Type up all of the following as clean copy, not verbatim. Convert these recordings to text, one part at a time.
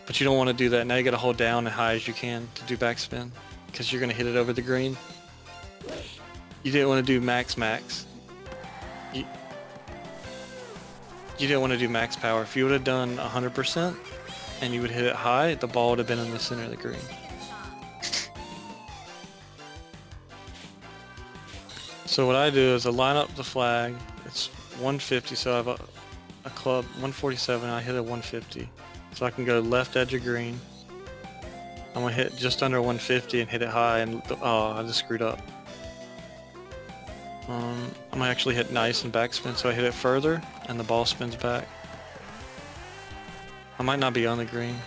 But you don't want to do that. Now you gotta hold down as high as you can to do backspin, because you're gonna hit it over the green. You didn't want to do max. You didn't want to do max power. If you would have done 100% and you would hit it high, the ball would have been in the center of the green. So what I do is I line up the flag. It's 150, so I have a club 147. I hit a 150, so I can go left edge of green. I'm gonna hit just under 150 and hit it high, and oh, I just screwed up. I'm gonna actually hit nice and backspin, so I hit it further and the ball spins back. I might not be on the green.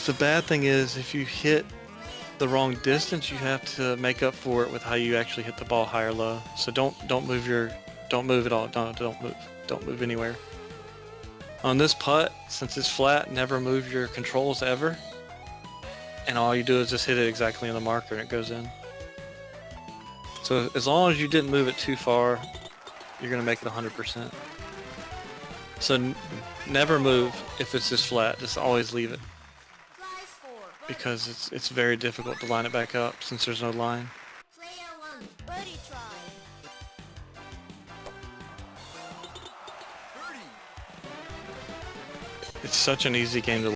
The bad thing is if you hit the wrong distance, you have to make up for it with how you actually hit the ball high or low. So don't move at all. Don't move anywhere. On this putt, since it's flat, never move your controls ever. And all you do is just hit it exactly in the marker and it goes in. So as long as you didn't move it too far, you're gonna make it 100%. So never move if it's just flat. Just always leave it, because it's very difficult to line it back up since there's no line. It's such an easy game to.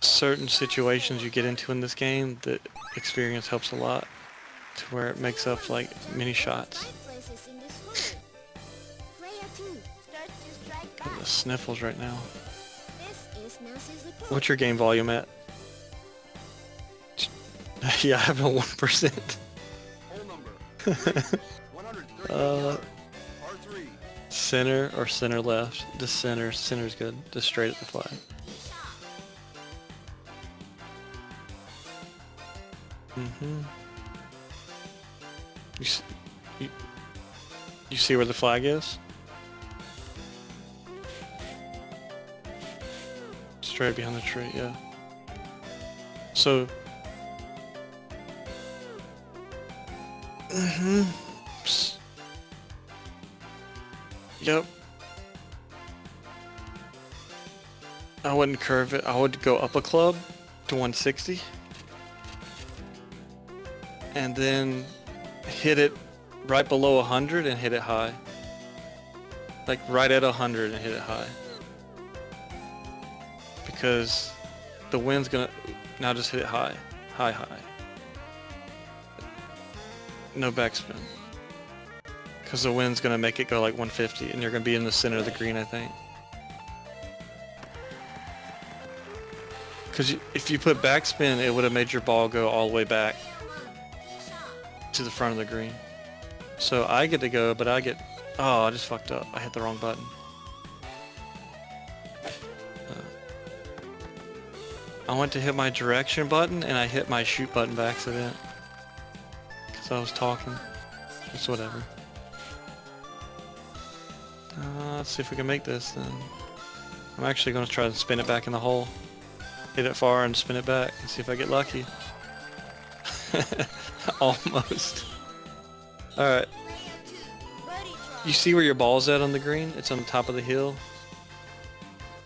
Certain situations you get into in this game, the experience helps a lot, to where it makes up like mini shots. Getting the sniffles right now. What's your game volume at? Yeah, I have a 1%. Center or center left? Just center. Center's good. Just straight at the flag. You see where the flag is? Straight behind the tree, yeah. So Yep. I wouldn't curve it. I would go up a club to 160 and then hit it right below 100 and hit it high. Like right at 100 and hit it high. Because the wind's gonna... Now just hit it high. High. No backspin. Because the wind's gonna make it go like 150 and you're gonna be in the center of the green, I think. Because if you put backspin, it would have made your ball go all the way back to the front of the green. So I get to go, but I get... Oh, I just fucked up. I hit the wrong button. I went to hit my direction button and I hit my shoot button by accident. Because I was talking. It's whatever. Let's see if we can make this then. I'm actually going to try to spin it back in the hole. Hit it far and spin it back and see if I get lucky. Almost. Alright. You see where your ball's at on the green? It's on the top of the hill.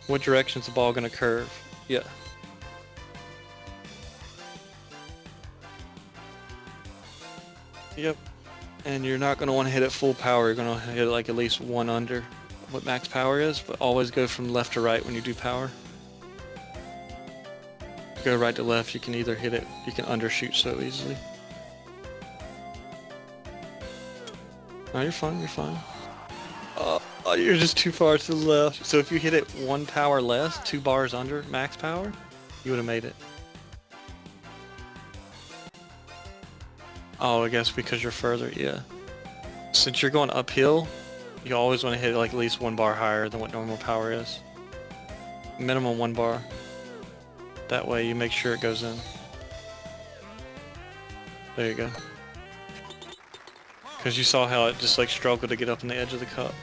What direction's the ball going to curve? Yeah. Yep. And you're not going to want to hit it full power. You're going to hit it like at least one under what max power is, but always go from left to right when you do power. If you go right to left, you can either hit it, you can undershoot so easily. No, you're fine, you're fine. Oh, you're just too far to the left. So if you hit it one power less, 2 bars under max power, you would have made it. Oh, I guess because you're further, yeah. Since you're going uphill, you always want to hit it like at least 1 bar higher than what normal power is. Minimum 1 bar. That way you make sure it goes in. There you go. Because you saw how it just like struggled to get up on the edge of the cup.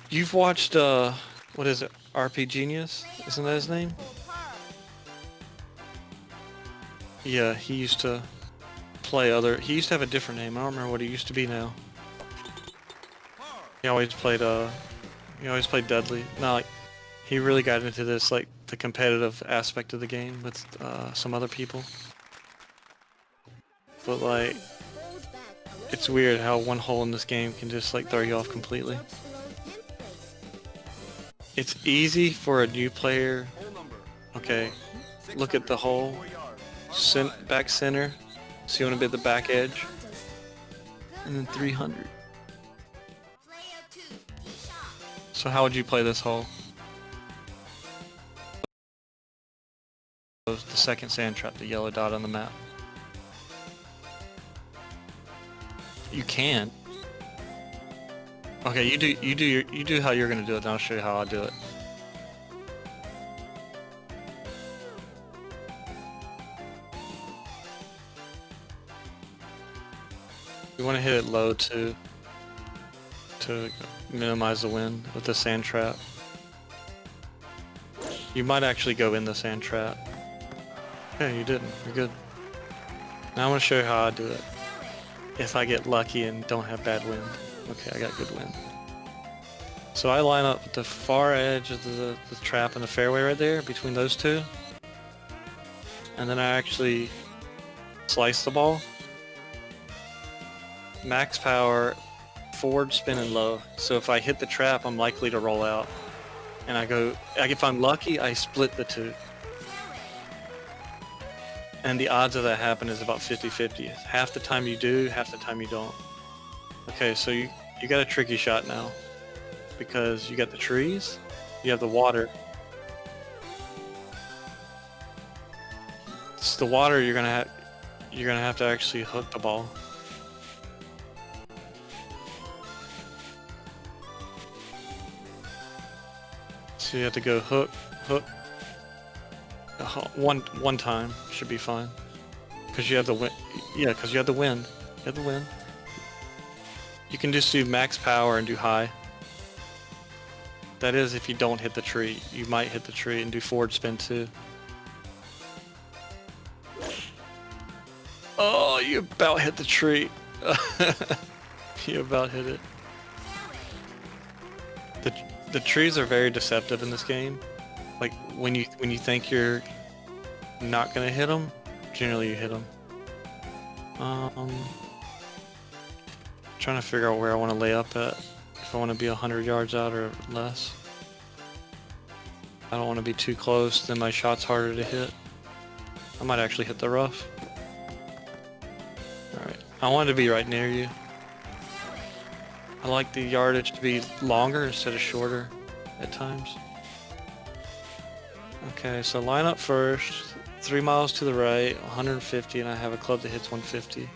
You've watched, what is it, RP Genius? Isn't that his name? Yeah, he used to play he used to have a different name. I don't remember what he used to be now. He always played Deadly. No, like he really got into this like the competitive aspect of the game with some other people. But like it's weird how one hole in this game can just like throw you off completely. It's easy for a new player. Okay, look at the hole. Back center. So you want to be at the back edge. And then 300. So how would you play this hole? The second sand trap, the yellow dot on the map. You can. Okay, you do how you're gonna do it, and I'll show you how I'll do it. You want to hit it low too, to minimize the wind with the sand trap. You might actually go in the sand trap. Okay, you didn't. You're good. Now I'm gonna show you how I do it. If I get lucky and don't have bad wind. Okay, I got good wind. So I line up at the far edge of the trap and the fairway right there, between those two. And then I actually slice the ball. Max power, forward spin and low. So if I hit the trap, I'm likely to roll out. And I go, if I'm lucky, I split the two. And the odds of that happen is about 50-50. Half the time you do, half the time you don't. Okay, so you got a tricky shot now. Because you got the trees, you have the water. It's the water you're gonna have to actually hook the ball. So you have to go hook. One time should be fine. Because you have the wind. Yeah, because you have the wind. You have the wind. You can just do max power and do high. That is if you don't hit the tree. You might hit the tree and do forward spin too. Oh, you about hit the tree. You about hit it. The trees are very deceptive in this game. Like when you think you're not gonna hit them, generally you hit them. Trying to figure out where I want to lay up at. If I want to be 100 yards out or less. I don't want to be too close, then my shot's harder to hit. I might actually hit the rough. Alright, I want to be right near you. I like the yardage to be longer instead of shorter at times. Okay, so line up first, 3 miles to the right, 150, and I have a club that hits 150.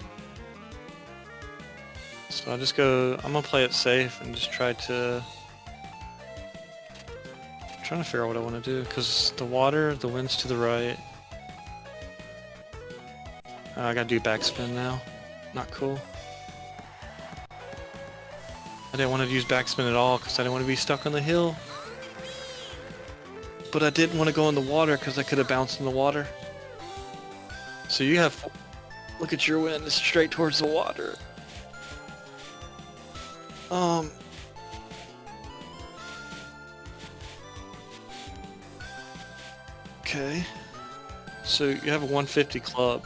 So I just go, I'm gonna play it safe and just trying to figure out what I want to do, because the water, the wind's to the right. I gotta do backspin now. Not cool. I didn't want to use backspin at all because I didn't want to be stuck on the hill. But I didn't want to go in the water because I could have bounced in the water. So you have, look at your wind, it's straight towards the water. Okay. So you have a 150 club.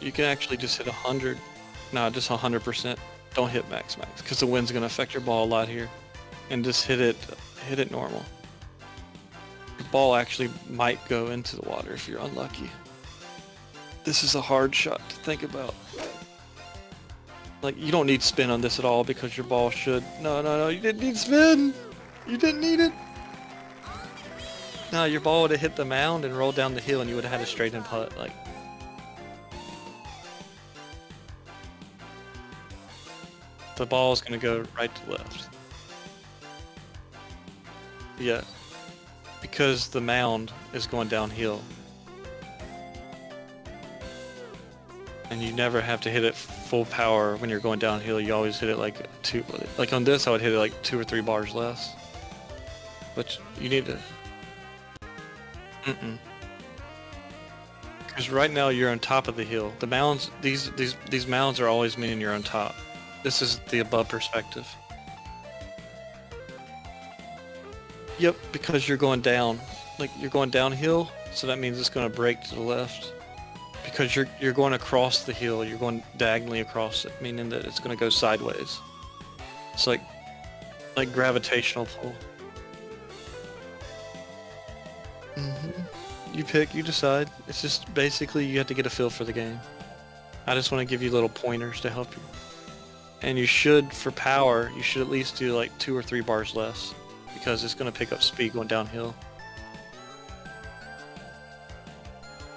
You can actually just hit 100. No, just 100%. Don't hit max, because the wind's gonna affect your ball a lot here. And just hit it normal. Your ball actually might go into the water if you're unlucky. This is a hard shot to think about. Like, you don't need spin on this at all because your ball should... No, you didn't need spin! You didn't need it! No, your ball would have hit the mound and rolled down the hill and you would have had a straight in putt, like... The ball is going to go right to left. Yeah. Because the mound is going downhill. And you never have to hit it full power when you're going downhill. You always hit it like like on this I would hit it like 2 or 3 bars less. But you need to... Because right now you're on top of the hill. The mounds, these mounds are always meaning you're on top. This is the above perspective. Yep, because you're going down. Like, you're going downhill, so that means it's going to break to the left. Because you're going across the hill, you're going diagonally across it, meaning that it's going to go sideways. It's like gravitational pull. You pick, you decide. It's just basically you have to get a feel for the game. I just want to give you little pointers to help you. And you should, for power, you should at least do like 2 or 3 bars less, because it's going to pick up speed going downhill.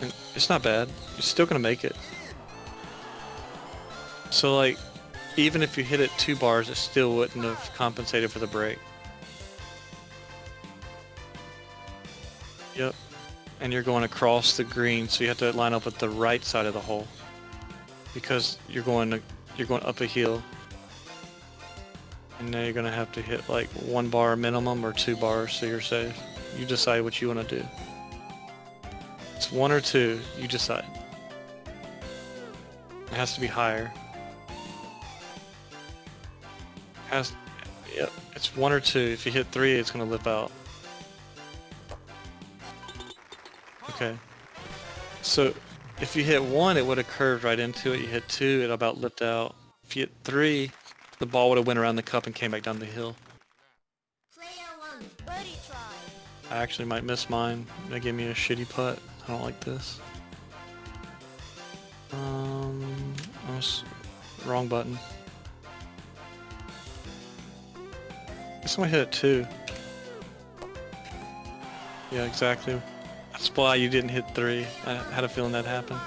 And it's not bad. You're still going to make it. So like, even if you hit it 2 bars, it still wouldn't have compensated for the break. Yep. And you're going across the green, so you have to line up with the right side of the hole, because you're going up a hill, and now you're going to have to hit like 1 bar minimum or 2 bars, so you're safe. You decide what you want to do. It's 1 or 2, you decide. It has to be higher. Yep, it's 1 or 2. If you hit 3, it's going to lip out. Okay. So if you hit 1, it would have curved right into it. You hit 2, it about lipped out. If you hit 3, the ball would have went around the cup and came back down the hill. I actually might miss mine. They gave me a shitty putt. I don't like this. Wrong button. Guess I'm gonna hit it 2. Yeah, exactly. That's why you didn't hit 3. I had a feeling that happened.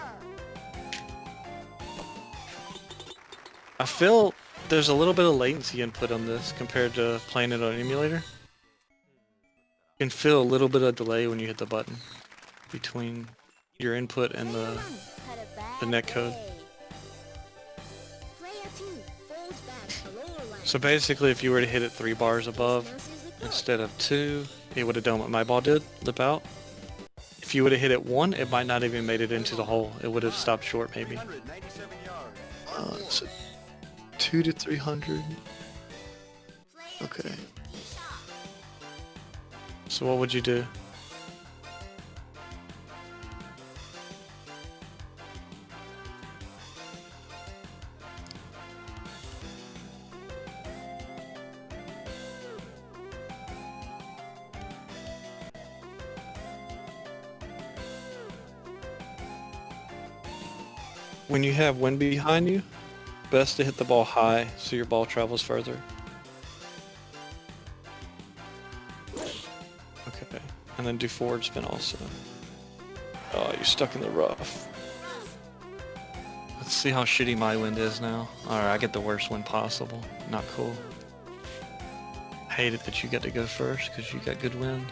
I feel there's a little bit of latency input on this compared to playing it on an emulator. You can feel a little bit of delay when you hit the button between your input and the netcode. So basically, if you were to hit it 3 bars above instead of 2, it would have done what my ball did, lip out. If you would have hit it 1, it might not even made it into the hole. It would have stopped short, maybe. So 2 to 300. Okay. So what would you do? When you have wind behind you, best to hit the ball high so your ball travels further. Okay, and then do forward spin also. Oh, you're stuck in the rough. Let's see how shitty my wind is now. Alright, I get the worst wind possible. Not cool. Hate it that you get to go first because you got good wind.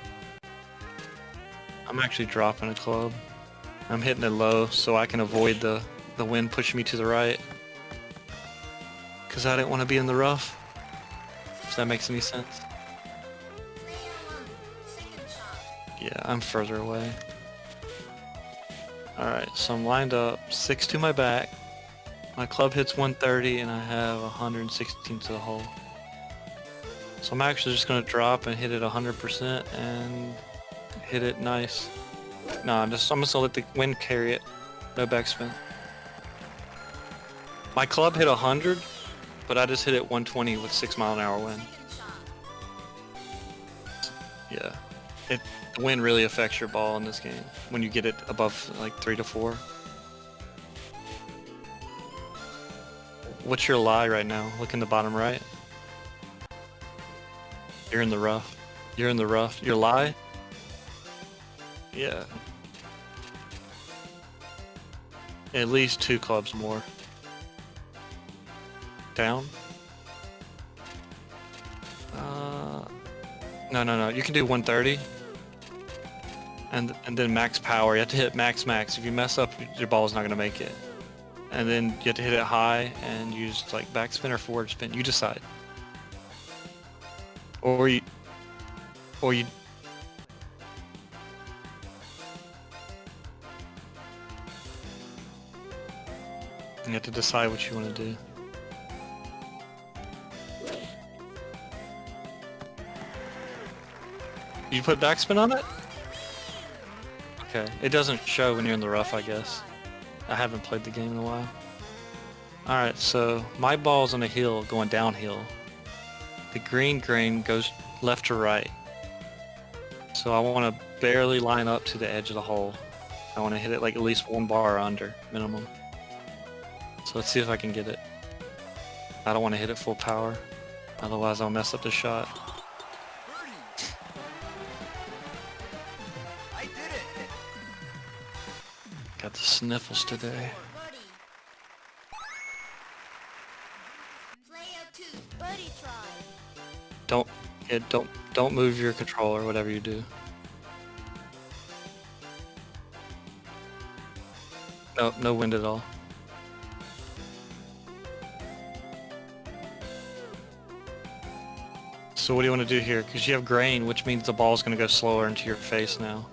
I'm actually dropping a club. I'm hitting it low so I can avoid the wind pushing me to the right. Because I didn't want to be in the rough. If that makes any sense. Yeah, I'm further away. Alright, so I'm lined up, 6 to my back. My club hits 130 and I have 116 to the hole. So I'm actually just going to drop and hit it 100% and hit it nice. No, I'm just going to let the wind carry it. No backspin. My club hit 100, but I just hit it 120 with 6-mile-an-hour wind. Yeah. The wind really affects your ball in this game when you get it above like 3 to 4. What's your lie right now? Look in the bottom right. You're in the rough. You're in the rough. Your lie? Yeah. At least 2 clubs more. Down? No. You can do 130. And then max power. You have to hit max. If you mess up, your ball's not going to make it. And then you have to hit it high and use like backspin or forward spin. You decide. Or you You have to decide what you want to do. You put backspin on it? Okay. It doesn't show when you're in the rough, I guess. I haven't played the game in a while. Alright, so my ball's on a hill going downhill. The green grain goes left to right. So I want to barely line up to the edge of the hole. I want to hit it like at least 1 bar under, minimum. So let's see if I can get it. I don't want to hit it full power, otherwise I'll mess up the shot. I did it. Got the sniffles today. Don't move your controller, whatever you do. No, no wind at all. So what do you want to do here? Because you have grain, which means the ball's going to go slower into your face now.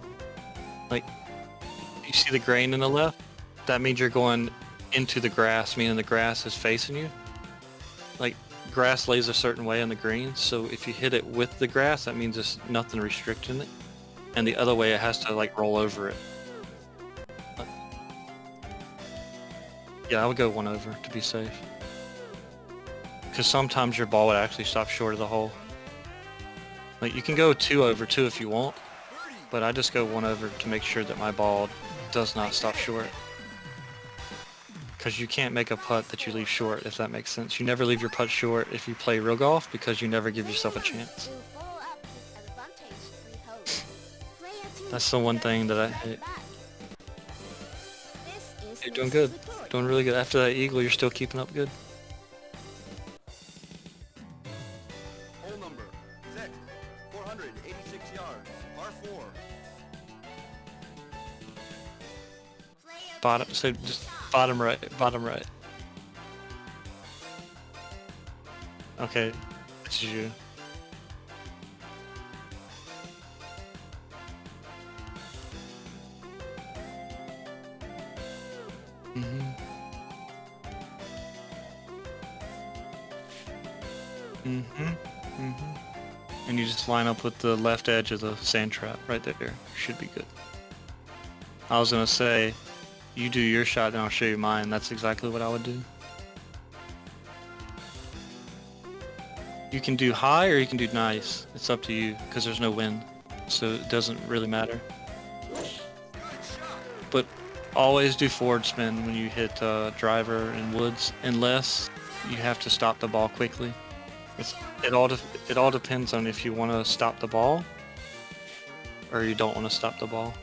Like, you see the grain in the left? That means you're going into the grass, meaning the grass is facing you. Like, grass lays a certain way on the green, so if you hit it with the grass, that means there's nothing restricting it. And the other way, it has to, like, roll over it. Yeah, I would go 1 over to be safe. Because sometimes your ball would actually stop short of the hole. Like, you can go 2 over too if you want, but I just go 1 over to make sure that my ball does not stop short. Because you can't make a putt that you leave short, if that makes sense. You never leave your putt short if you play real golf, because you never give yourself a chance. That's the one thing that I hate. You're doing good. Doing really good. After that eagle, you're still keeping up good. Hole number 6, 486 yards, par 4. Bottom, so just bottom right, bottom right. Okay, this is you. And you just line up with the left edge of the sand trap right there. Should be good. I was gonna say, you do your shot, then I'll show you mine. That's exactly what I would do. You can do high or you can do nice. It's up to you, because there's no wind, so it doesn't really matter. But always do forward spin when you hit driver and woods, unless you have to stop the ball quickly. It all depends on if you want to stop the ball or you don't want to stop the ball.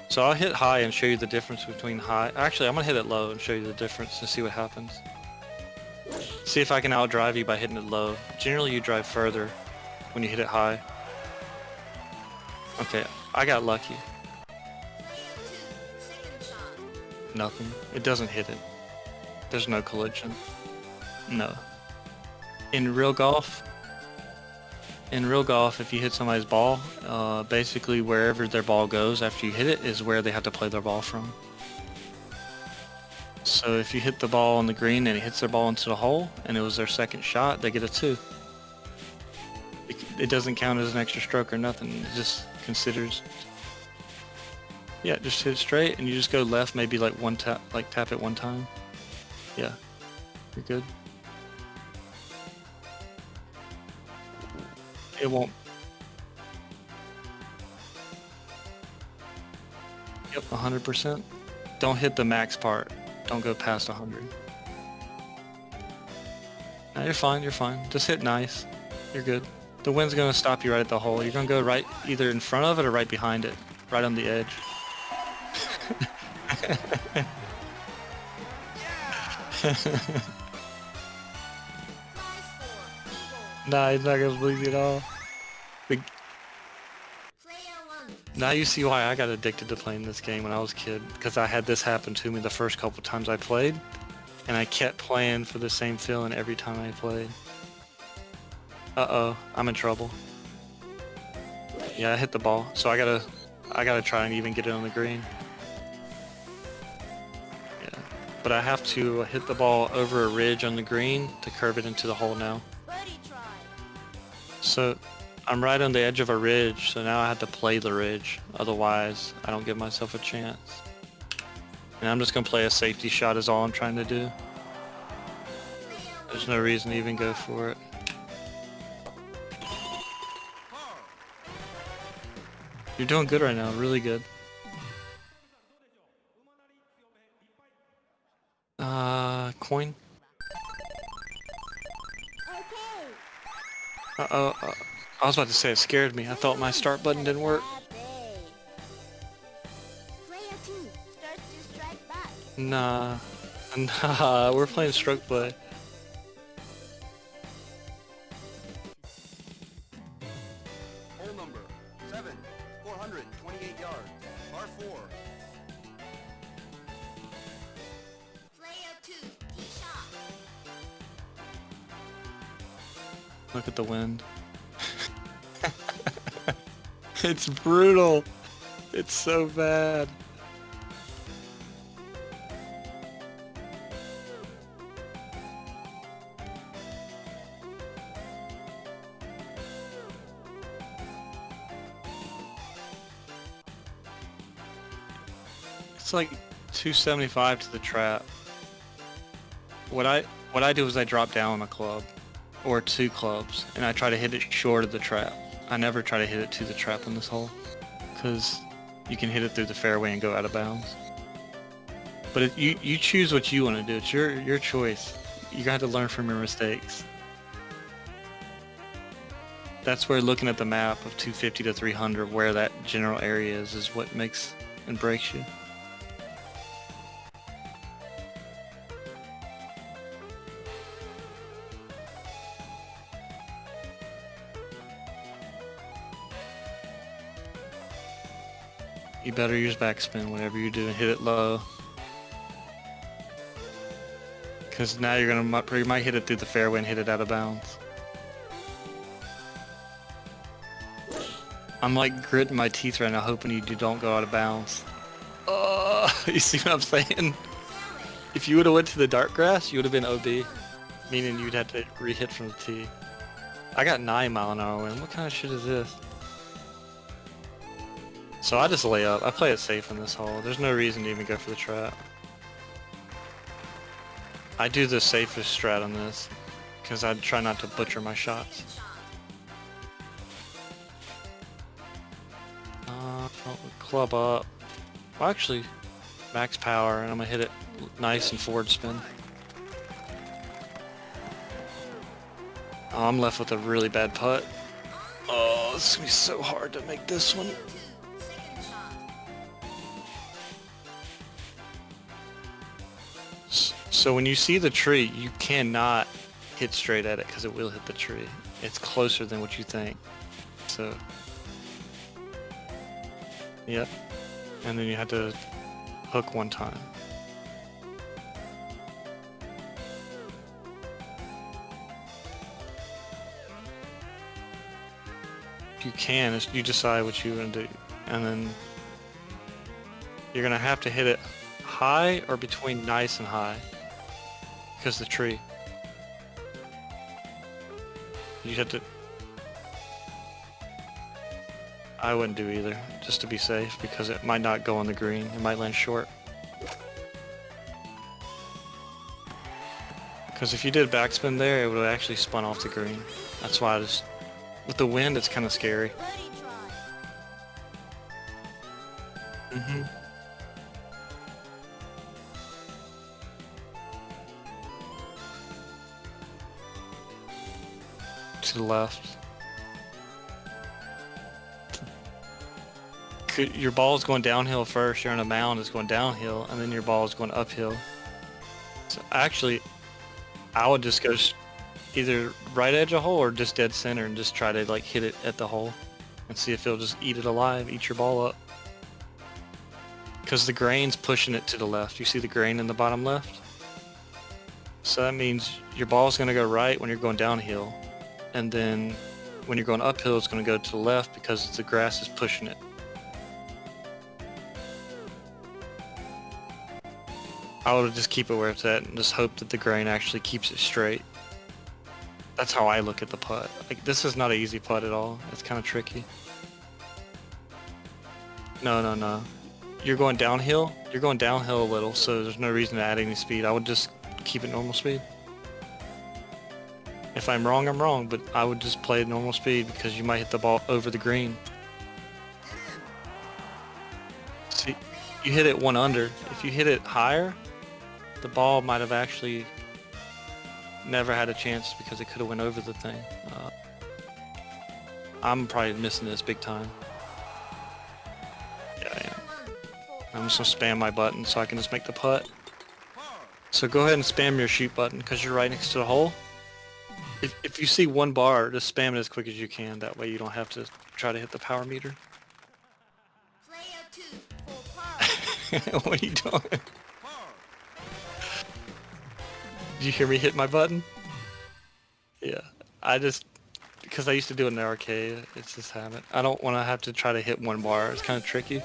So I'll hit high and show you the difference between high. Actually, I'm gonna hit it low and show you the difference to see what happens. See if I can outdrive you by hitting it low. Generally, you drive further when you hit it high. Okay, I got lucky. Nothing. It doesn't hit it. There's no collision. No. In real golf, if you hit somebody's ball, basically wherever their ball goes after you hit it is where they have to play their ball from. So if you hit the ball on the green and it hits their ball into the hole and it was their second shot, they get a 2. It doesn't count as an extra stroke or nothing. It just considers. Yeah, just hit it straight and you just go left, maybe like one tap, like tap it 1 time. Yeah, you're good. It won't. Yep, 100%. Don't hit the max part. Don't go past 100. No, you're fine, you're fine. Just hit nice. You're good. The wind's gonna stop you right at the hole. You're gonna go right either in front of it or right behind it. Right on the edge. Nah, he's not gonna believe you at all. Now you see why I got addicted to playing this game when I was a kid, because I had this happen to me the first couple times I played, and I kept playing for the same feeling every time I played. Uh-oh, I'm in trouble. Yeah, I hit the ball, so I gotta try and even get it on the green. Yeah. but I have to hit the ball over a ridge on the green to curve it into the hole now. So I'm right on the edge of a ridge, so now I have to play the ridge. Otherwise, I don't give myself a chance. And I'm just going to play a safety shot is all I'm trying to do. There's no reason to even go for it. You're doing good right now, really good. Coin? Uh-oh, I was about to say it scared me. I thought my start button didn't work. Nah. Nah, we're playing stroke play. Hole number 7, 428 yards, par 4. Look at the wind. It's brutal. It's so bad. It's like 275 to the trap. What I do is I drop down a club or 2 clubs and I try to hit it short of the trap. I never try to hit it to the trap in this hole because you can hit it through the fairway and go out of bounds. But you choose what you want to do. It's your choice. You got to learn from your mistakes. That's where looking at the map of 250 to 300, where that general area is what makes and breaks you. You better use backspin whenever you do and hit it low. Because now you might hit it through the fairway and hit it out of bounds. I'm like gritting my teeth right now hoping you don't go out of bounds. Oh, you see what I'm saying? If you would have went to the dark grass, you would have been OB. Meaning you'd have to re-hit from the tee. I got 9-mile-an-hour wind. What kind of shit is this? So I just lay up. I play it safe in this hole. There's no reason to even go for the trap. I do the safest strat on this because I try not to butcher my shots. Club up. Well, actually, max power, and I'm gonna hit it nice and forward spin. Oh, I'm left with a really bad putt. Oh, this is gonna be so hard to make this one. So when you see the tree, you cannot hit straight at it because it will hit the tree. It's closer than what you think. So, yep. And then you have to hook one time. You can, you decide what you want to do. And then you're going to have to hit it high or between nice and high. Because the tree. You have to... I wouldn't do either, just to be safe, because it might not go on the green. It might land short. Because if you did backspin there, it would have actually spun off the green. That's why I just... With the wind, it's kind of scary. Mm-hmm. To the left. Your ball is going downhill first, you're on a mound, it's going downhill, and then your ball is going uphill. So actually, I would just go either right edge a hole or just dead center and just try to like hit it at the hole and see if it'll just eat it alive, eat your ball up. Because the grain's pushing it to the left. You see the grain in the bottom left? So that means your ball's going to go right when you're going downhill. And then when you're going uphill, it's going to go to the left because the grass is pushing it. I would just keep it where it's at and just hope that the grain actually keeps it straight. That's how I look at the putt. Like, this is not an easy putt at all. It's kind of tricky. No, no, no. You're going downhill. You're going downhill a little, so there's no reason to add any speed. I would just keep it normal speed. If I'm wrong, I'm wrong, but I would just play at normal speed because you might hit the ball over the green. See, you hit it 1 under. If you hit it higher, the ball might have actually never had a chance because it could have went over the thing. I'm probably missing this big time. Yeah, I am. I'm just gonna spam my button so I can just make the putt. So go ahead and spam your shoot button because you're right next to the hole. If you see 1 bar, just spam it as quick as you can. That way you don't have to try to hit the power meter. What are you doing? Did you hear me hit my button? Yeah, because I used to do it in the arcade, it's just habit. I don't want to have to try to hit 1 bar, it's kind of tricky.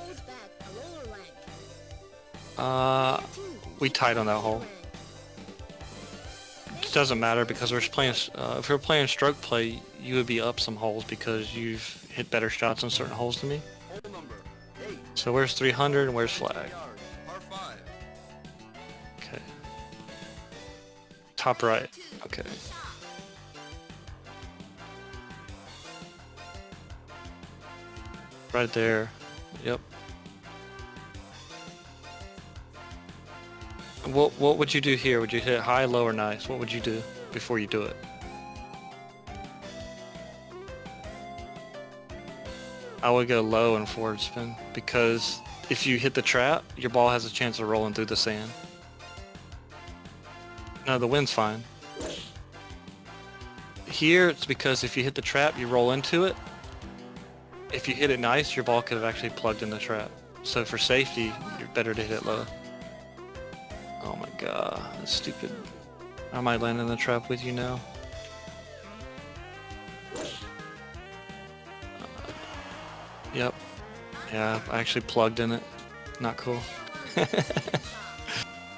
We tied on that hole. It doesn't matter because we're playing, if we're playing stroke play, you would be up some holes because you've hit better shots on certain holes than me. So where's 300 and where's flag? Okay. Top right. Okay. Right there. Yep. What would you do here? Would you hit high, low, or nice? What would you do before you do it? I would go low and forward spin because if you hit the trap, your ball has a chance of rolling through the sand. No, the wind's fine. Here, it's because if you hit the trap, you roll into it. If you hit it nice, your ball could have actually plugged in the trap. So for safety, you're better to hit it low. Oh my god, that's stupid. I might land in the trap with you now. Yep. Yeah, I actually plugged in it. Not cool.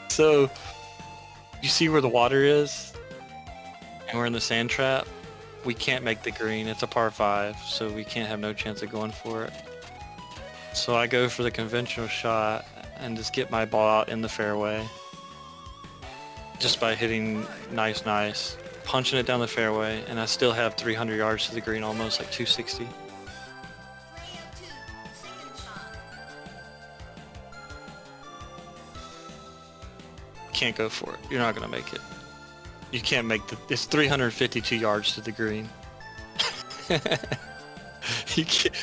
So, you see where the water is? And we're in the sand trap? We can't make the green, it's a par 5, so we can't have no chance of going for it. So I go for the conventional shot and just get my ball out in the fairway. Just by hitting nice, punching it down the fairway, and I still have 300 yards to the green, almost like 260. Can't go for it. You're not gonna make it. You can't make it's 352 yards to the green. You can't.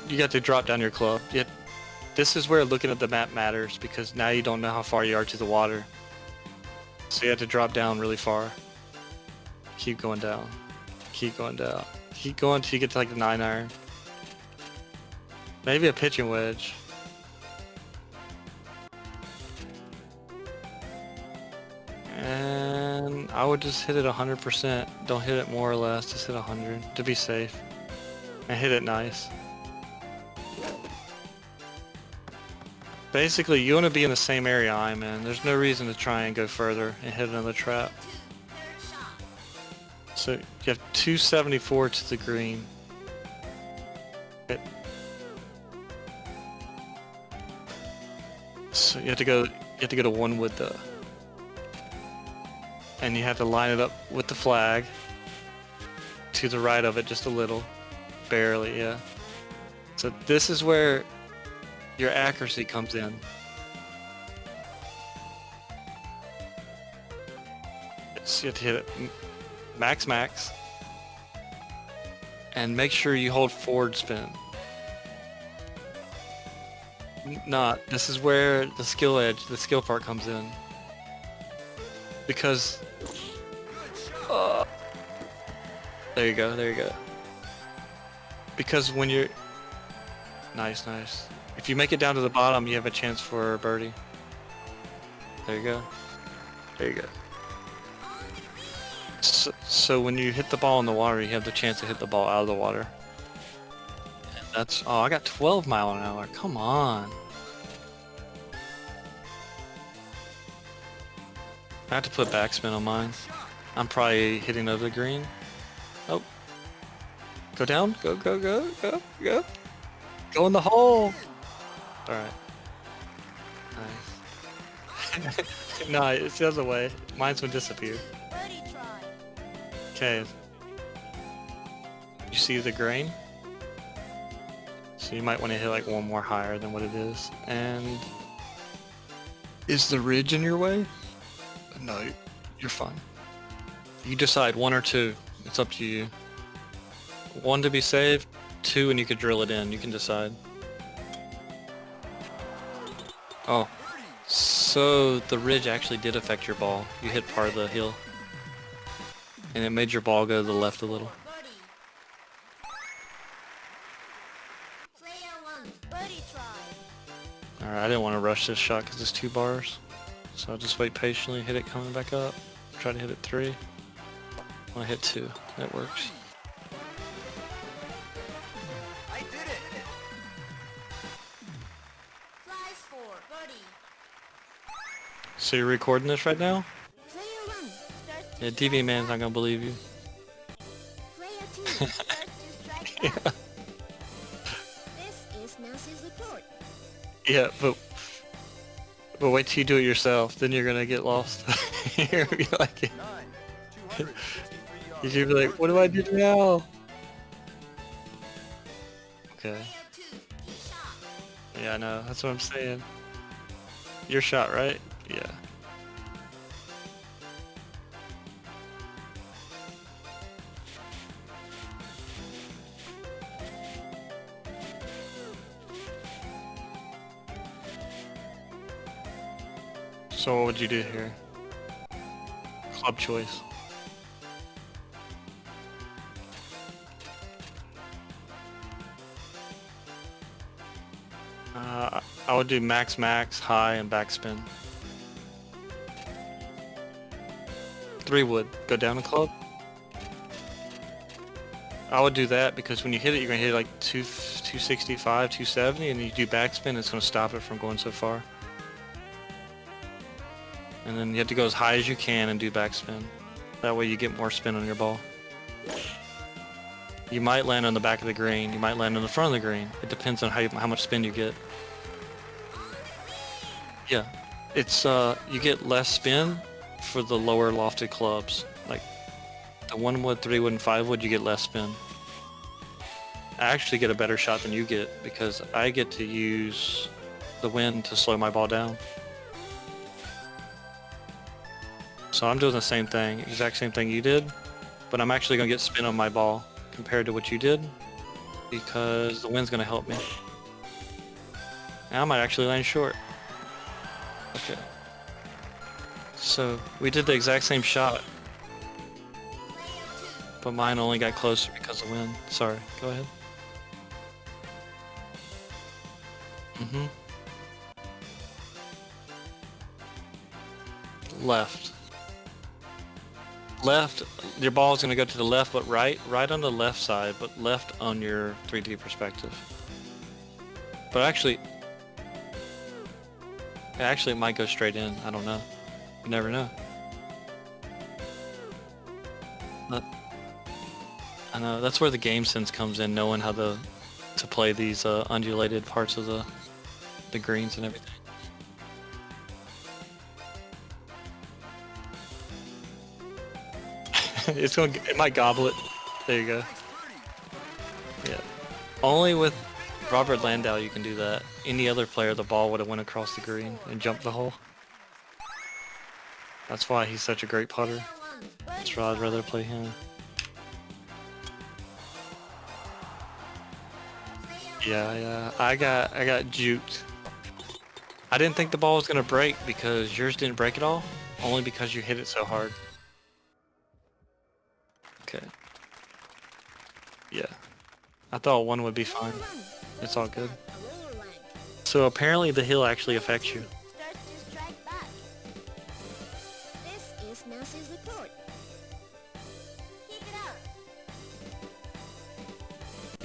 You got to drop down your club. This is where looking at the map matters because now you don't know how far you are to the water. So you have to drop down really far. Keep going down. Keep going down. Keep going till you get to like the 9-iron. Maybe a pitching wedge. And I would just hit it 100%. Don't hit it more or less, just hit 100 to be safe. And hit it nice. Basically, you want to be in the same area I'm in. There's no reason to try and go further and hit another trap. So you have 274 to the green. Okay. So you have to go to 1 wood though. And you have to line it up with the flag to the right of it just a little. Barely, yeah. So this is where your accuracy comes in. So you have to hit it max. And make sure you hold forward spin. This is where the skill part comes in. Because there you go. Because when you're nice. If you make it down to the bottom, you have a chance for a birdie. There you go. So when you hit the ball in the water, you have the chance to hit the ball out of the water. That's, oh, I got 12 mile an hour. Come on. I have to put backspin on mine. I'm probably hitting over the green. Oh. Go down. Go, go, go, go, go. Go in the hole. Alright. Nice. No, it's the other way. Mine's gonna disappear. Okay. You see the grain? So you might want to hit like one more higher than what it is. And is the ridge in your way? No, you're fine. You decide, one or two. It's up to you. One to be saved, two and you could drill it in. You can decide. Oh. So the ridge actually did affect your ball. You hit part of the hill. And it made your ball go to the left a little. Alright, I didn't want to rush this shot because it's 2 bars. So I'll just wait patiently, hit it coming back up. Try to hit it 3. I hit 2. That works. I did it! So you're recording this right now? Yeah, DV Man's not gonna believe you. Yeah. Yeah, but wait till you do it yourself, then you're gonna get lost. You're gonna be like, you should be like, what do I do now? Okay. Yeah, I know, that's what I'm saying. Your shot, right? Yeah. So what would you do here? Club choice. I would do max, high, and backspin. 3 wood. Go down the club. I would do that because when you hit it, you're gonna hit like 265, 270, and you do backspin, it's gonna stop it from going so far. And then you have to go as high as you can and do backspin. That way you get more spin on your ball. You might land on the back of the green, you might land on the front of the green. It depends on how much spin you get. Yeah, it's you get less spin for the lower lofted clubs. Like the 1 wood, 3 wood, and 5 wood, you get less spin. I actually get a better shot than you get because I get to use the wind to slow my ball down. So I'm doing the same thing, exact same thing you did, but I'm actually going to get spin on my ball compared to what you did because the wind's going to help me. And I might actually land short. Okay. So we did the exact same shot, but mine only got closer because of wind. Sorry, go ahead. Left. Left, your ball is going to go to the left, but right on the left side, but left on your 3D perspective. But actually, it might go straight in. I don't know. You never know. But I know that's where the game sense comes in, knowing how to play these undulated parts of the greens and everything. It might gobble it. There you go. Yeah. Only with Robert Landau you can do that. Any other player, the ball would have went across the green and jumped the hole. That's why he's such a great putter. That's why I'd rather play him. Yeah. I got juked. I didn't think the ball was gonna break because yours didn't break at all. Only because you hit it so hard. Okay. Yeah. I thought 1 would be fine. It's all good. So apparently the hill actually affects you.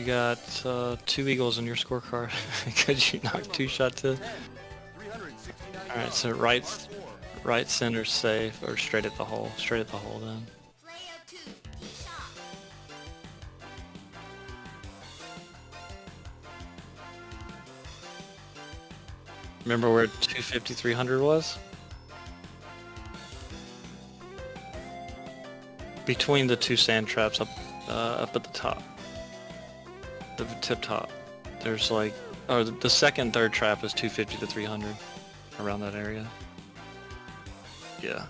You got 2 eagles in your scorecard because you knocked 2 shots in. Alright, so right center's safe, or straight at the hole. Straight at the hole then. Remember where 250, 300 was? Between the 2 sand traps up at the top. The tip top. There's like, oh, the second, third trap is 250 to 300. Around that area. Yeah.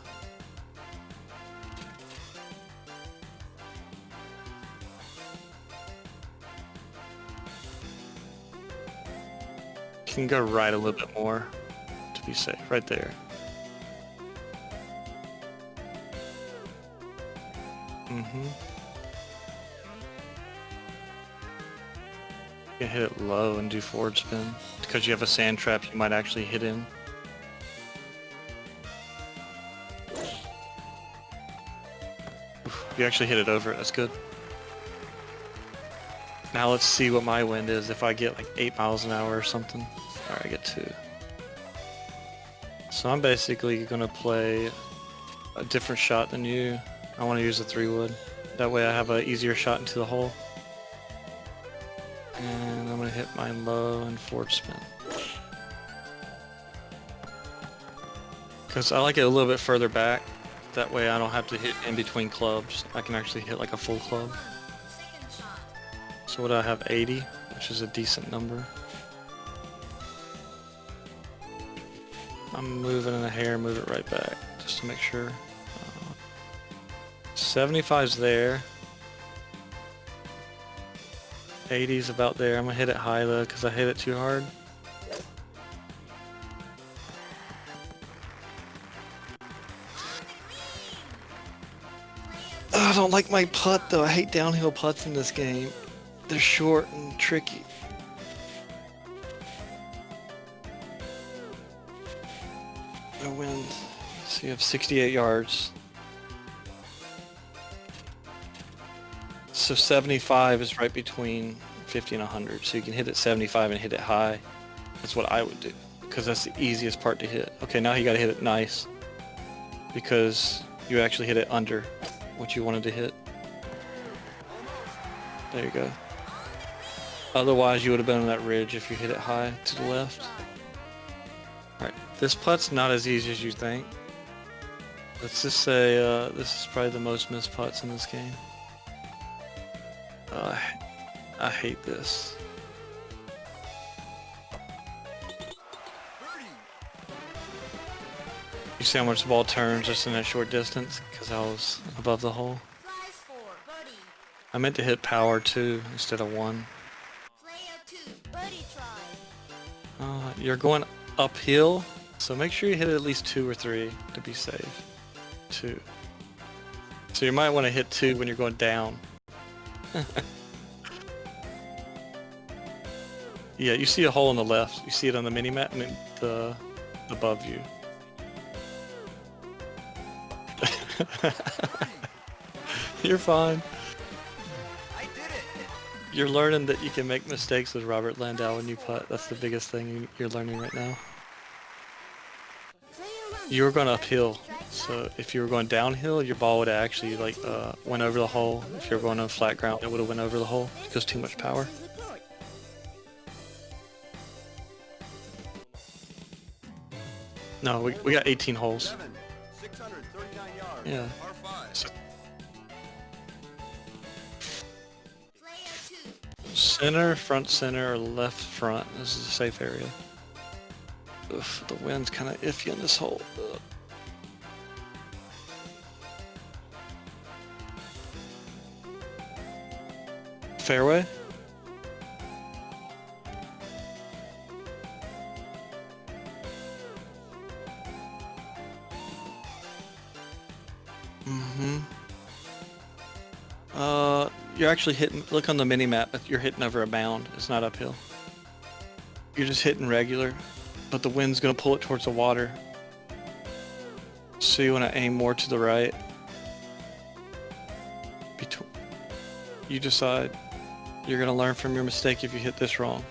You can go right a little bit more to be safe. Right there. Mm-hmm. You can hit it low and do forward spin. Because you have a sand trap, you might actually hit in. You actually hit it over it, that's good. Now let's see what my wind is if I get like 8 miles an hour or something. Alright, I get 2. So I'm basically gonna play a different shot than you. I want to use a 3-wood. That way I have an easier shot into the hole. And I'm gonna hit mine low and forward spin. Because I like it a little bit further back. That way I don't have to hit in between clubs. I can actually hit like a full club. So what do I have? 80, which is a decent number. I'm moving in a hair, move it right back, just to make sure. 75's there. 80's about there. I'm gonna hit it high though, because I hit it too hard. I don't like my putt though. I hate downhill putts in this game. They're short and tricky. I wind. So you have 68 yards. So 75 is right between 50 and 100. So you can hit it 75 and hit it high. That's what I would do, because that's the easiest part to hit. Okay, now you gotta hit it nice, because you actually hit it under what you wanted to hit. There you go. Otherwise you would have been on that ridge if you hit it high to the left. Alright, this putt's not as easy as you think. Let's just say this is probably the most missed putts in this game. I hate this. You see how much the ball turns just in that short distance? Because I was above the hole. I meant to hit power 2 instead of 1. You're going uphill, so make sure you hit at least 2 or 3 to be safe. 2. So you might want to hit 2 when you're going down. Yeah, you see a hole on the left. You see it on the mini-map and the above you. You're fine. I did it. You're learning that you can make mistakes with Robert Landau when you putt. That's the biggest thing you're learning right now. You were going uphill, so if you were going downhill, your ball would have actually like went over the hole. If you were going on flat ground, it would have went over the hole because too much power. No, we got 18 holes. 639 yards. Yeah. Par 5. So center, front center, or left front. This is a safe area. Oof, the wind's kind of iffy on this hole. Ugh. Fairway? Mm-hmm. You're actually hitting, look on the mini-map, you're hitting over a mound. It's not uphill. You're just hitting regular, but the wind's gonna pull it towards the water. So you wanna aim more to the right. You decide. You're gonna learn from your mistake if you hit this wrong.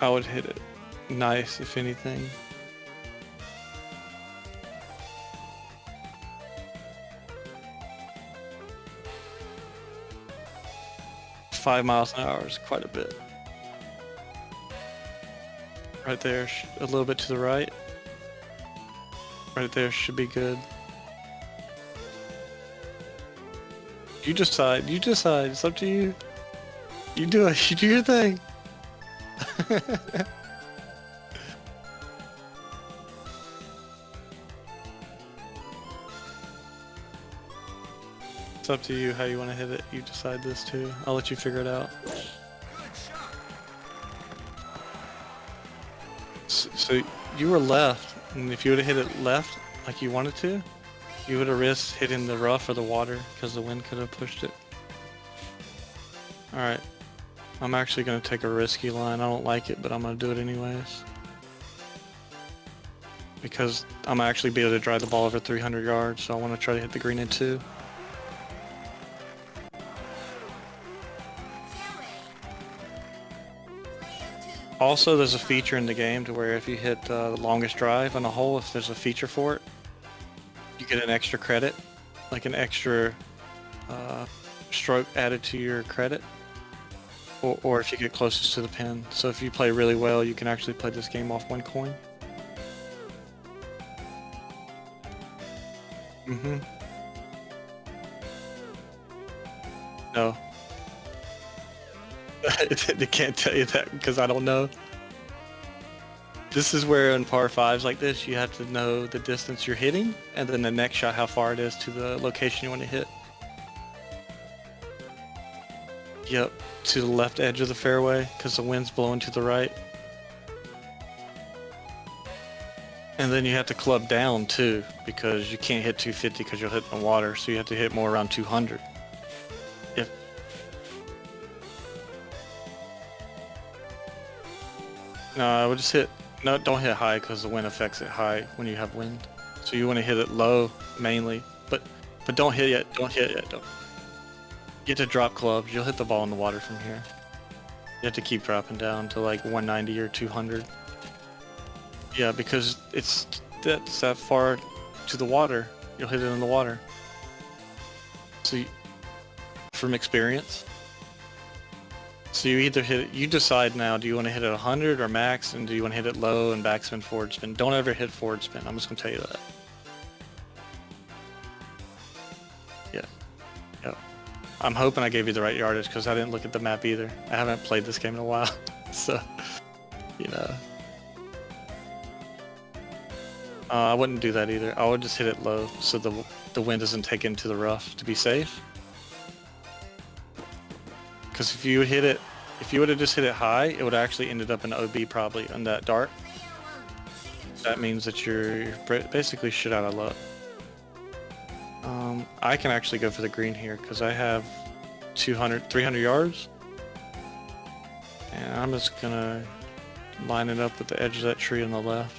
I would hit it nice, if anything. Five miles an hour is quite a bit. Right there, a little bit to the right. Right there should be good. You decide, it's up to you. You do it, you do your thing. It's up to you how you want to hit it. You decide this too. I'll let you figure it out. So you were left, and if you would have hit it left like you wanted to, you would have risked hitting the rough or the water because the wind could have pushed it. Alright. I'm actually going to take a risky line. I don't like it, but I'm going to do it anyways. Because I'm actually be able to drive the ball over 300 yards, so I want to try to hit the green in 2. Also, there's a feature in the game to where if you hit the longest drive on a hole, if there's a feature for it, you get an extra credit, like an extra stroke added to your credit, or if you get closest to the pin. So if you play really well, you can actually play this game off 1 coin. No. They can't tell you that because I don't know. This is where in par 5s like this, you have to know the distance you're hitting, and then the next shot how far it is to the location you want to hit. Yep, to the left edge of the fairway, because the wind's blowing to the right. And then you have to club down too, because you can't hit 250 because you'll hit the water, so you have to hit more around 200. If No, I would just hit. No, don't hit high because the wind affects it high when you have wind. So you want to hit it low mainly, but don't hit yet. Don't hit yet. Don't. You have to drop clubs. You'll hit the ball in the water from here. You have to keep dropping down to like 190 or 200. Yeah, because that's that far to the water. You'll hit it in the water. So from experience. So you either hit it, you decide now, do you want to hit it 100 or max, and do you want to hit it low and backspin, forward spin? Don't ever hit forward spin, I'm just going to tell you that. Yeah. Yep. I'm hoping I gave you the right yardage because I didn't look at the map either. I haven't played this game in a while, so, you know. I wouldn't do that either. I would just hit it low so the wind doesn't take into the rough to be safe. Because if you would have just hit it high, it would actually ended up in OB probably on that dart. That means that you're basically shit out of luck. I can actually go for the green here because I have 300 yards. And I'm just gonna line it up with the edge of that tree on the left.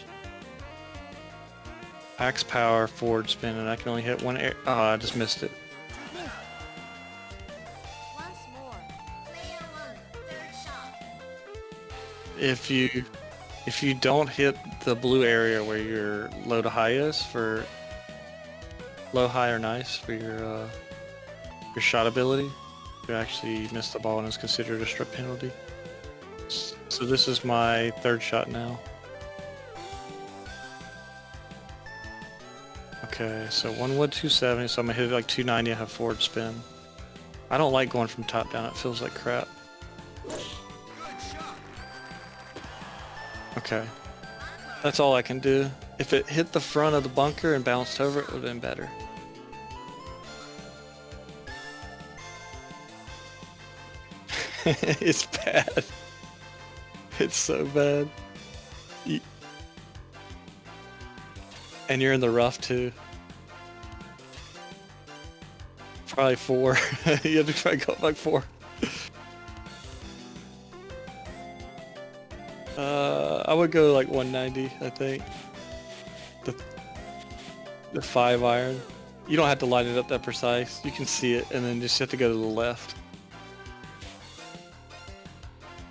Max power, forward spin, and I can only hit one air. Oh, I just missed it. If you don't hit the blue area where your low to high is for low, high, or nice for your shot ability, you actually miss the ball and is considered a strip penalty. So this is my 3rd shot now. Okay, so 1 wood 270, so I'm gonna hit it like 290 and have forward spin. I don't like going from top down, it feels like crap. Okay, that's all I can do. If it hit the front of the bunker and bounced over, it would have been better. It's bad. It's so bad. And you're in the rough too. Probably 4. You have to try to go up like 4. I would go like 190, I think. The 5 iron. You don't have to line it up that precise. You can see it, and then just have to go to the left.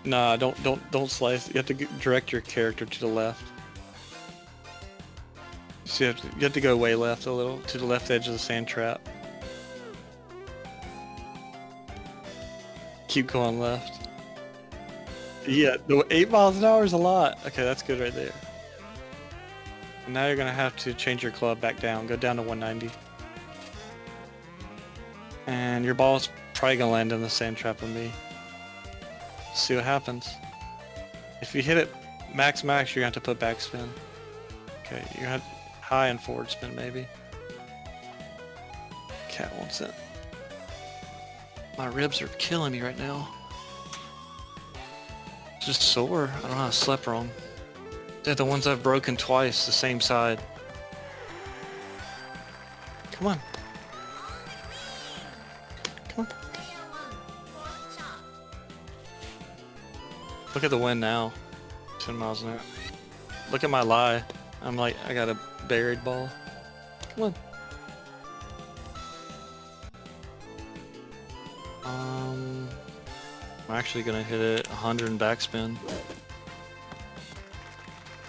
Nah, don't slice. You have to direct your character to the left. So you have to go way left a little, to the left edge of the sand trap. Keep going left. Yeah, the 8 miles an hour is a lot. Okay, that's good right there. And now you're gonna have to change your club back down. Go down to 190. And your ball's probably gonna land in the sand trap with me. See what happens. If you hit it max, you're gonna have to put backspin. Okay, you're gonna have high and forward spin maybe. Cat wants it. My ribs are killing me right now. It's just sore. I don't know, I slept wrong. They're the ones I've broken twice, the same side. Come on. Come on. Look at the wind now. 10 miles an hour. Look at my lie. I'm like, I got a buried ball. Come on. I'm actually gonna hit it 100 and backspin.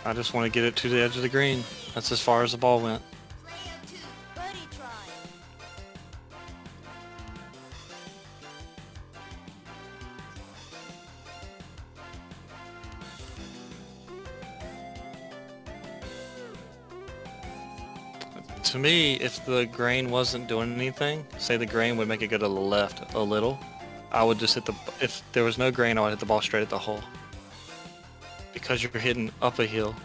I just want to get it to the edge of the green. That's as far as the ball went. To me, if the grain wasn't doing anything, say the grain would make it go to the left a little, I would just hit the, if there was no grain, I would hit the ball straight at the hole. Because you're hitting up a hill.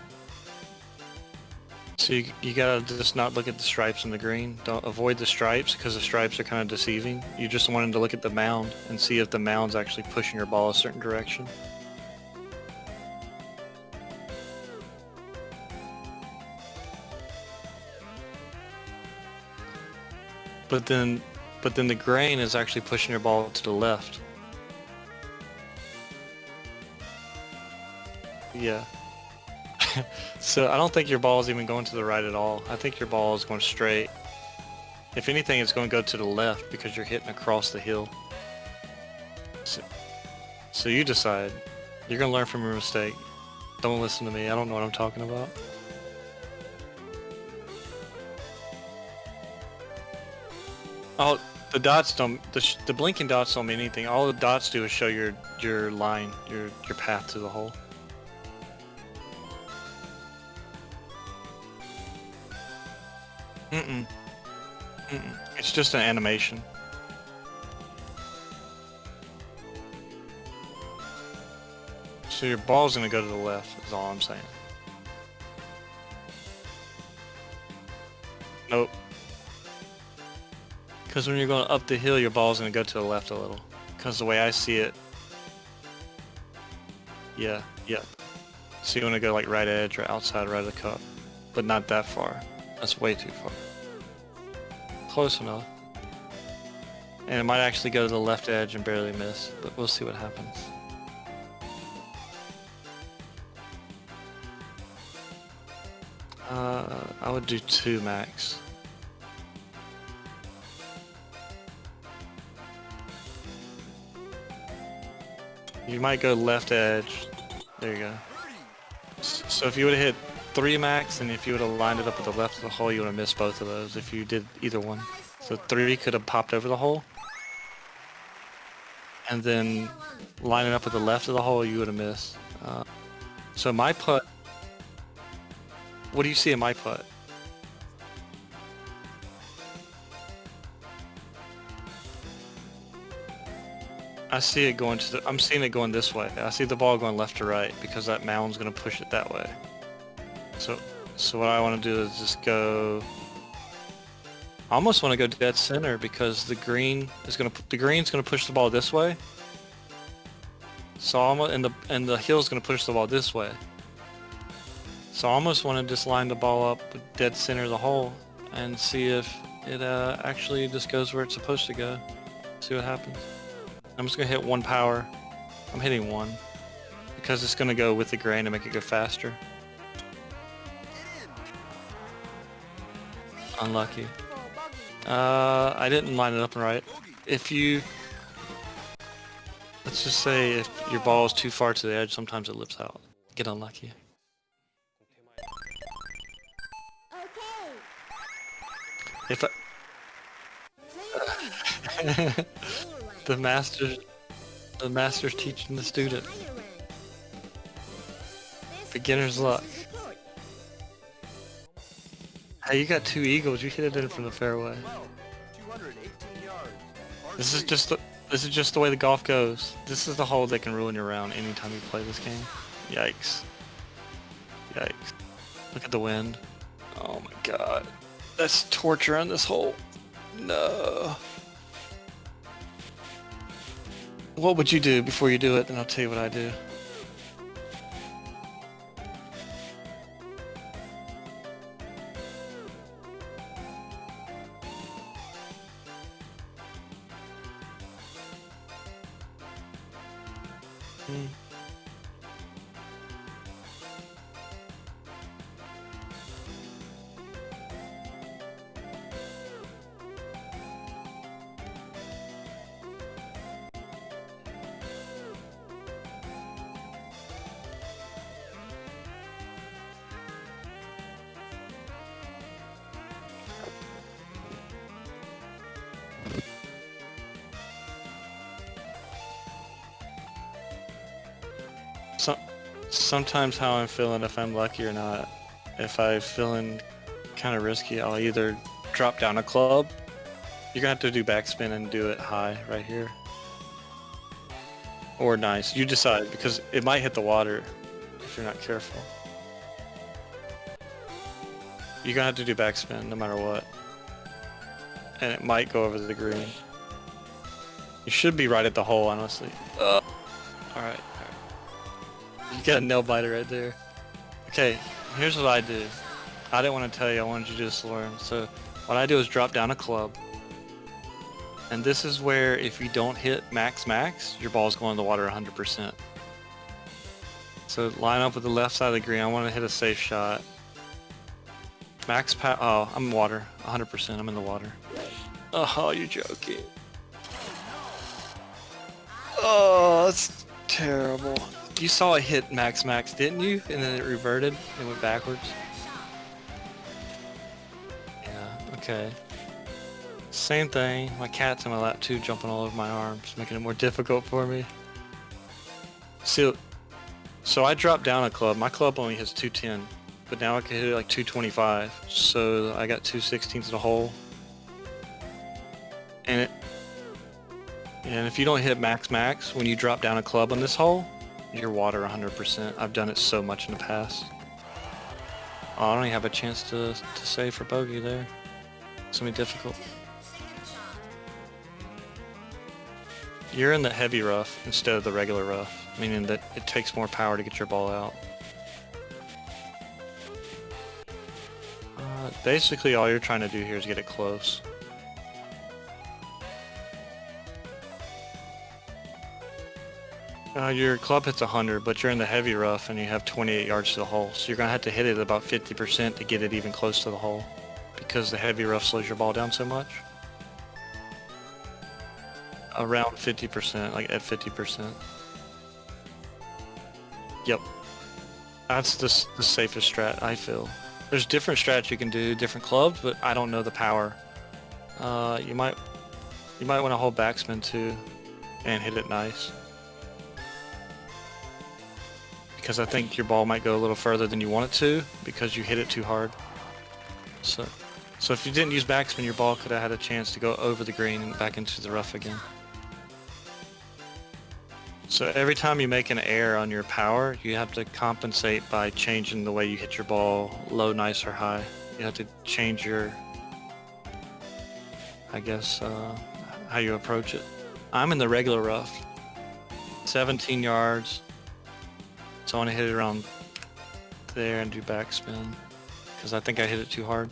So you gotta just not look at the stripes in the green. Don't avoid the stripes because the stripes are kind of deceiving. You just wanted to look at the mound and see if the mound's actually pushing your ball a certain direction. But then the grain is actually pushing your ball to the left. Yeah. So I don't think your ball is even going to the right at all. I think your ball is going straight. If anything, it's going to go to the left because you're hitting across the hill. So you decide. You're going to learn from your mistake. Don't listen to me. I don't know what I'm talking about. Oh, the dots don't. The blinking dots don't mean anything. All the dots do is show your line, your path to the hole. It's just an animation. So your ball's gonna go to the left. Is all I'm saying. Nope. Because when you're going up the hill, your ball's going to go to the left a little. Because the way I see it... Yeah. So you want to go like right edge or outside right of the cup. But not that far. That's way too far. Close enough. And it might actually go to the left edge and barely miss. But we'll see what happens. I would do 2 max. You might go left edge. There you go. So if you would have hit 3 max, and if you would have lined it up at the left of the hole, you would have missed both of those if you did either one. So 3 could have popped over the hole. And then line it up at the left of the hole, you would have missed. So my putt... What do you see in my putt? I see it going to the, I'm seeing it going this way. I see the ball going left to right because that mound's going to push it that way. So what I want to do is just go... I almost want to go dead center because the green's going to push the ball this way. So almost, and the hill's going to push the ball this way. So I almost want to just line the ball up dead center of the hole and see if it actually just goes where it's supposed to go. See what happens. I'm just going to hit 1 power. I'm hitting 1 because it's going to go with the grain to make it go faster. Unlucky. I didn't line it up right. If you, let's just say if your ball is too far to the edge, sometimes it lips out. Get unlucky. If I, the master, the master's teaching the student. Beginner's luck. Hey, you got 2 eagles. You hit it in from the fairway. 218 yards. This is just the way the golf goes. This is the hole that can ruin your round anytime you play this game. Yikes. Yikes. Look at the wind. Oh my god. That's torture on this hole. No. What would you do before you do it? Then I'll tell you what I do. Sometimes how I'm feeling, if I'm lucky or not, if I'm feeling kind of risky, I'll either drop down a club. You're gonna have to do backspin and do it high right here. Or nice. You decide, because it might hit the water if you're not careful. You're gonna have to do backspin no matter what. And it might go over the green. You should be right at the hole, honestly. Alright. You got a nail biter right there. Okay, here's what I do. I didn't want to tell you, I wanted you to just learn. So what I do is drop down a club. And this is where if you don't hit max, your ball's going in the water 100%. So line up with the left side of the green. I want to hit a safe shot. Oh, I'm in water. 100%, I'm in the water. Oh, you're joking. Oh, that's terrible. You saw it hit max, didn't you? And then it reverted and went backwards. Yeah, okay. Same thing. My cat's in my lap too, jumping all over my arms, making it more difficult for me. So I dropped down a club. My club only hits 210, but now I can hit it like 225. So I got 2/16 of the hole. And if you don't hit max, when you drop down a club on this hole, you're water 100%. I've done it so much in the past. Oh, I don't even have a chance to save for bogey there. It's gonna be difficult. You're in the heavy rough instead of the regular rough, meaning that it takes more power to get your ball out. Basically all you're trying to do here is get it close. Your club hits 100, but you're in the heavy rough and you have 28 yards to the hole. So you're going to have to hit it about 50% to get it even close to the hole, because the heavy rough slows your ball down so much. Around 50%, like at 50%. Yep. That's the safest strat, I feel. There's different strats you can do, different clubs, but I don't know the power. You might want to hold backspin too and hit it nice. Because I think your ball might go a little further than you want it to because you hit it too hard. So if you didn't use backspin, your ball could have had a chance to go over the green and back into the rough again. So every time you make an error on your power, you have to compensate by changing the way you hit your ball, low, nice, or high. You have to change your, I guess, how you approach it. I'm in the regular rough, 17 yards. So I want to hit it around there and do backspin, because I think I hit it too hard.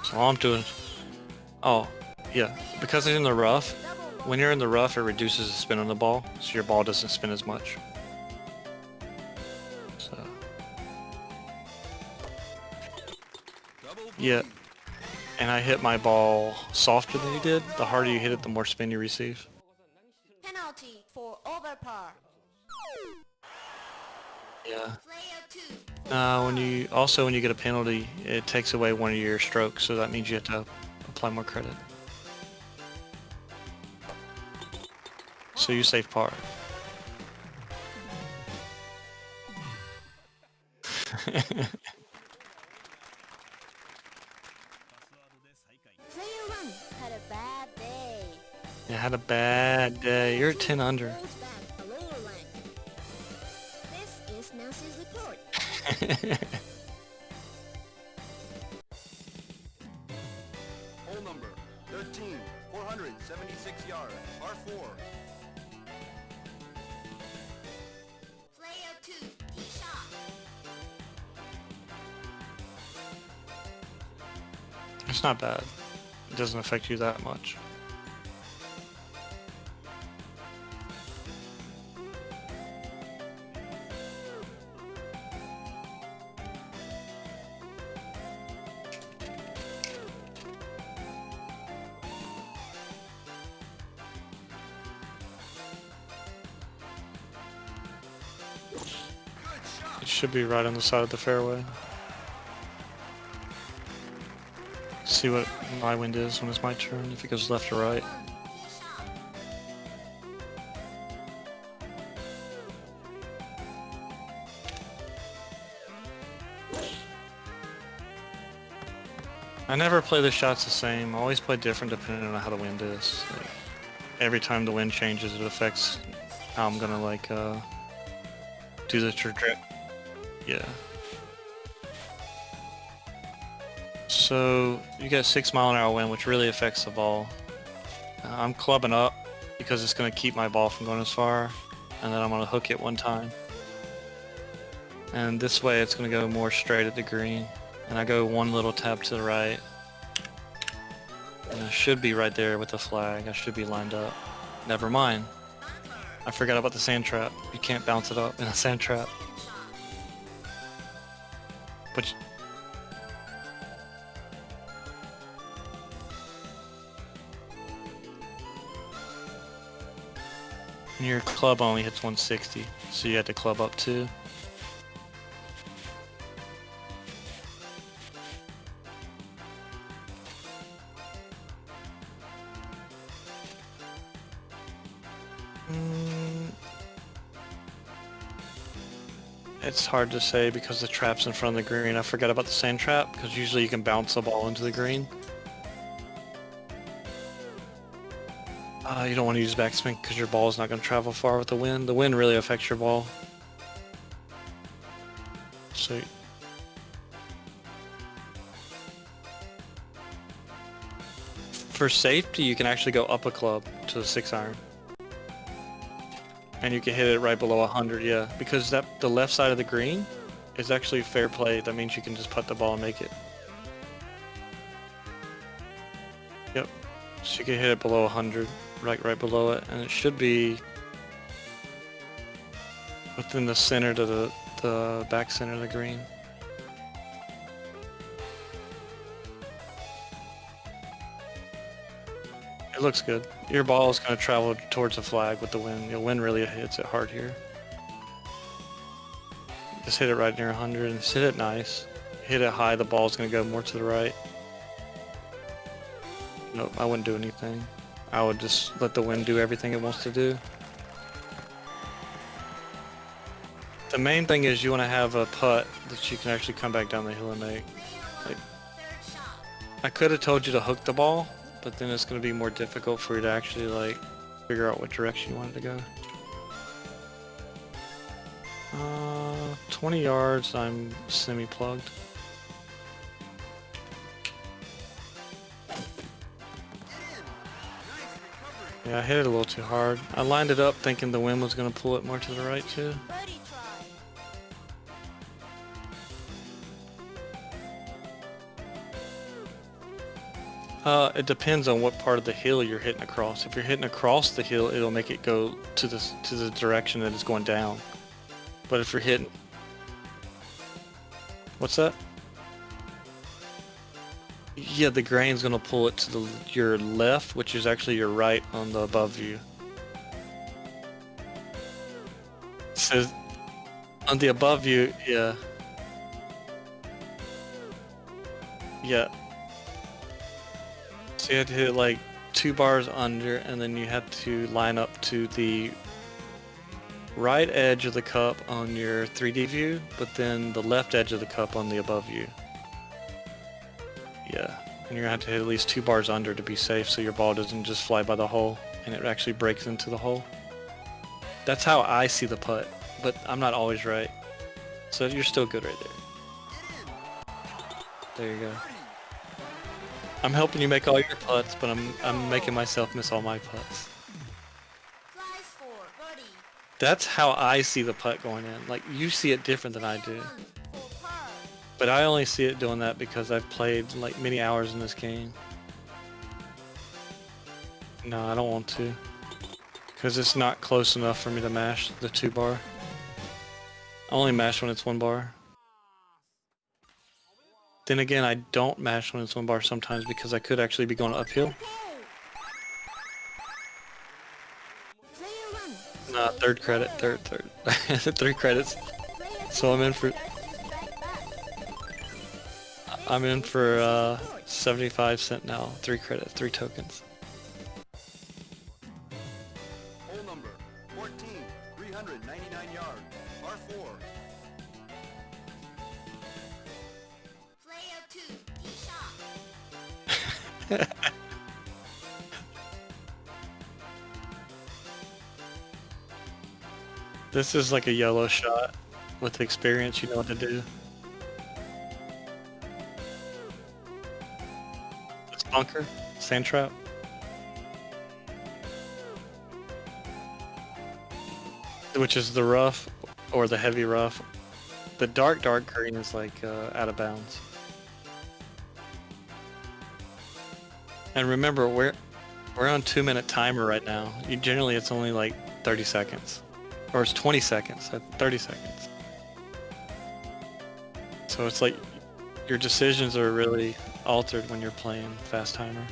So all I'm doing, oh yeah, because it's in the rough, when you're in the rough it reduces the spin on the ball, so your ball doesn't spin as much. So Yeah. And I hit my ball softer than you did. The harder you hit it, the more spin you receive. Penalty for overpar. Yeah. Player 2. When you get a penalty, it takes away one of your strokes, so that means you have to apply more credit. So you save par. Player 1 had a bad day. You had a bad day. You're at 10 under. Goes back a lower rank. This is Nancy's report. Hole number 13, 476 yards, par 4. Player 2, tee shot. It's not bad. It doesn't affect you that much. It should be right on the side of the fairway. See what my wind is when it's my turn, if it goes left or right. Tee shot. I never play the shots the same. I always play different depending on how the wind is. Like, every time the wind changes, it affects how I'm gonna like do the trajectory. Yeah. So you get 6 mile an hour wind, which really affects the ball. I'm clubbing up because it's gonna keep my ball from going as far, and then I'm gonna hook it one time. And this way, it's gonna go more straight at the green. And I go one little tap to the right. And I should be right there with the flag. I should be lined up. Never mind. I forgot about the sand trap. You can't bounce it up in a sand trap. But your club only hits 160, so you have to club up too. It's hard to say because the trap's in front of the green. I forgot about the sand trap because usually you can bounce the ball into the green. You don't want to use backspin because your ball is not going to travel far with the wind. The wind really affects your ball. So for safety, you can actually go up a club to the 6-iron. And you can hit it right below 100, yeah. Because the left side of the green is actually fair play. That means you can just putt the ball and make it. Yep. So you can hit it below 100, right below it, and it should be within the center to the back center of the green. It looks good. Your ball is going to travel towards the flag with the wind. The wind really hits it hard here. Just hit it right near 100 and just hit it nice. Hit it high, the ball's going to go more to the right. Nope, I wouldn't do anything. I would just let the wind do everything it wants to do. The main thing is you want to have a putt that you can actually come back down the hill and make. Like, Third shot. I could have told you to hook the ball, but then it's going to be more difficult for you to actually like figure out what direction you want it to go. 20 yards, I'm semi-plugged. Yeah, I hit it a little too hard. I lined it up thinking the wind was going to pull it more to the right too. Birdie try. It depends on what part of the hill you're hitting across. If you're hitting across the hill, it'll make it go to the direction that it's going down. But if you're hitting... What's that? Yeah, the grain's gonna pull it to your left, which is actually your right on the above view. So on the above view, yeah, yeah. So you have to hit like 2 bars under, and then you have to line up to the right edge of the cup on your 3D view, but then the left edge of the cup on the above view. Yeah, and you're gonna have to hit at least 2 bars under to be safe, so your ball doesn't just fly by the hole and it actually breaks into the hole. That's how I see the putt, but I'm not always right. So you're still good right there. There you go. I'm helping you make all your putts, but I'm making myself miss all my putts. Flies for birdie. That's how I see the putt going in. Like, you see it different than I do. One for par. But I only see it doing that because I've played like many hours in this game. No, I don't want to. Because it's not close enough for me to mash the 2 bar. I only mash when it's 1 bar. Then again, I don't mash when it's 1 bar sometimes because I could actually be going uphill. Player one. Nah, third credit, third. 3 credits. Player So I'm in for strike back. I'm in for 75 cent now. 3 credits, 3 tokens. Hole number 14, 399 yards, par 4. Player two. Tee shot. This is like a yellow shot. With experience, you know what to do. This bunker, sand trap. Which is the rough or the heavy rough. The dark green is like out of bounds. And remember, we're on 2-minute timer right now. Generally, it's only like 30 seconds. Or it's 20 seconds, 30 seconds. So it's like your decisions are really altered when you're playing fast timer.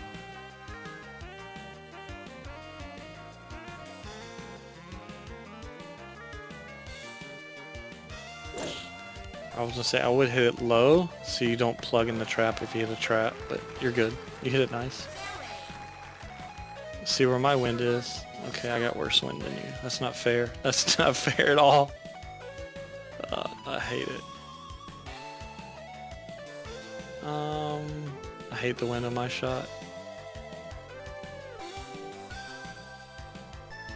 I was gonna say I would hit it low so you don't plug in the trap if you hit a trap, but you're good. You hit it nice. See where my wind is. Okay, I got worse wind than you. That's not fair. That's not fair at all. I hate it. I hate the wind on my shot.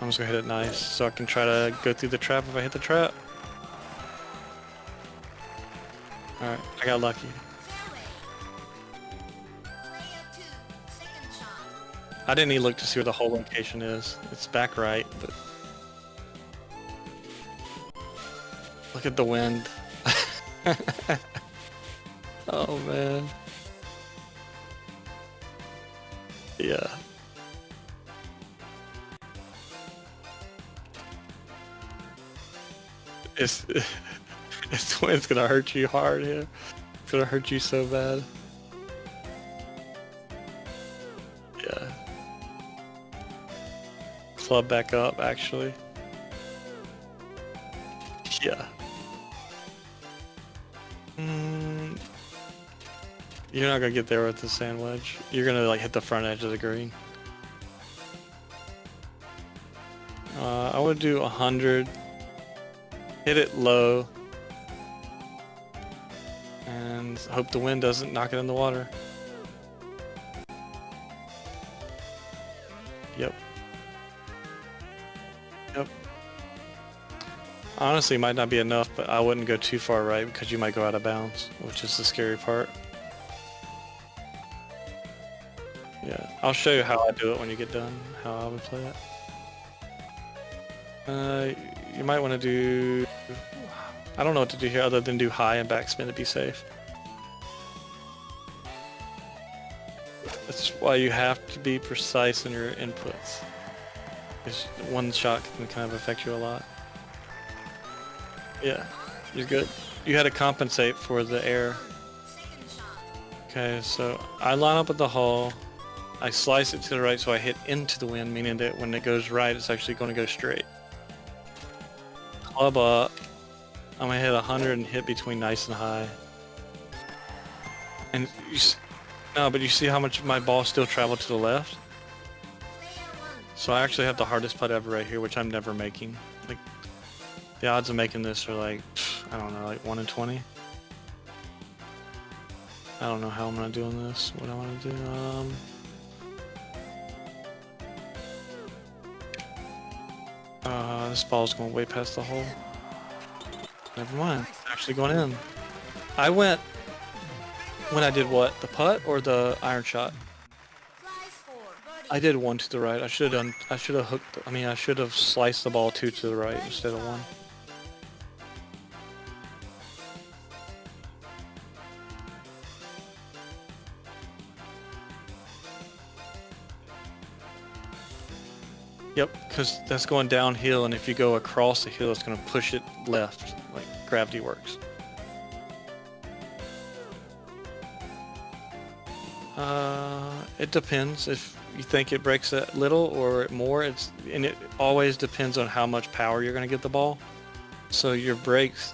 I'm just gonna hit it nice so I can try to go through the trap if I hit the trap. Alright, I got lucky. Player two. Second shot. I didn't even look to see where the hole location is. It's back right, but... Look at the wind. Oh man. Yeah. It's... This wind's gonna hurt you hard here. It's gonna hurt you so bad. Yeah. Club back up, actually. Yeah. You're not gonna get there with the sand wedge. You're gonna like hit the front edge of the green. I would do 100. Hit it low. And hope the wind doesn't knock it in the water. Yep. Yep. Honestly, it might not be enough, but I wouldn't go too far right because you might go out of bounds, which is the scary part. Yeah, I'll show you how I do it when you get done, how I would play it. You might want to do... I don't know what to do here other than do high and backspin to be safe. That's why you have to be precise in your inputs. Because one shot can kind of affect you a lot. Yeah, you're good. You had to compensate for the air. Second shot. Okay, so I line up at the hole. I slice it to the right so I hit into the wind, meaning that when it goes right, it's actually going to go straight. Club up. I'm gonna hit 100 and hit between nice and high. And no, but you see how much my ball still traveled to the left? So I actually have the hardest putt ever right here, which I'm never making. Like, the odds of making this are like, I don't know, like 1 in 20. I don't know how I'm gonna do on this. What I want to do, this ball's going way past the hole. Never mind. It's actually going in. I went when I did what? The putt or the iron shot? I did one to the right. I should have hooked. I should have sliced the ball 2 to the right instead of 1. Yep, because that's going downhill, and if you go across the hill, it's going to push it left, like gravity works. It depends if you think it breaks a little or more. And it always depends on how much power you're going to get the ball. So your brakes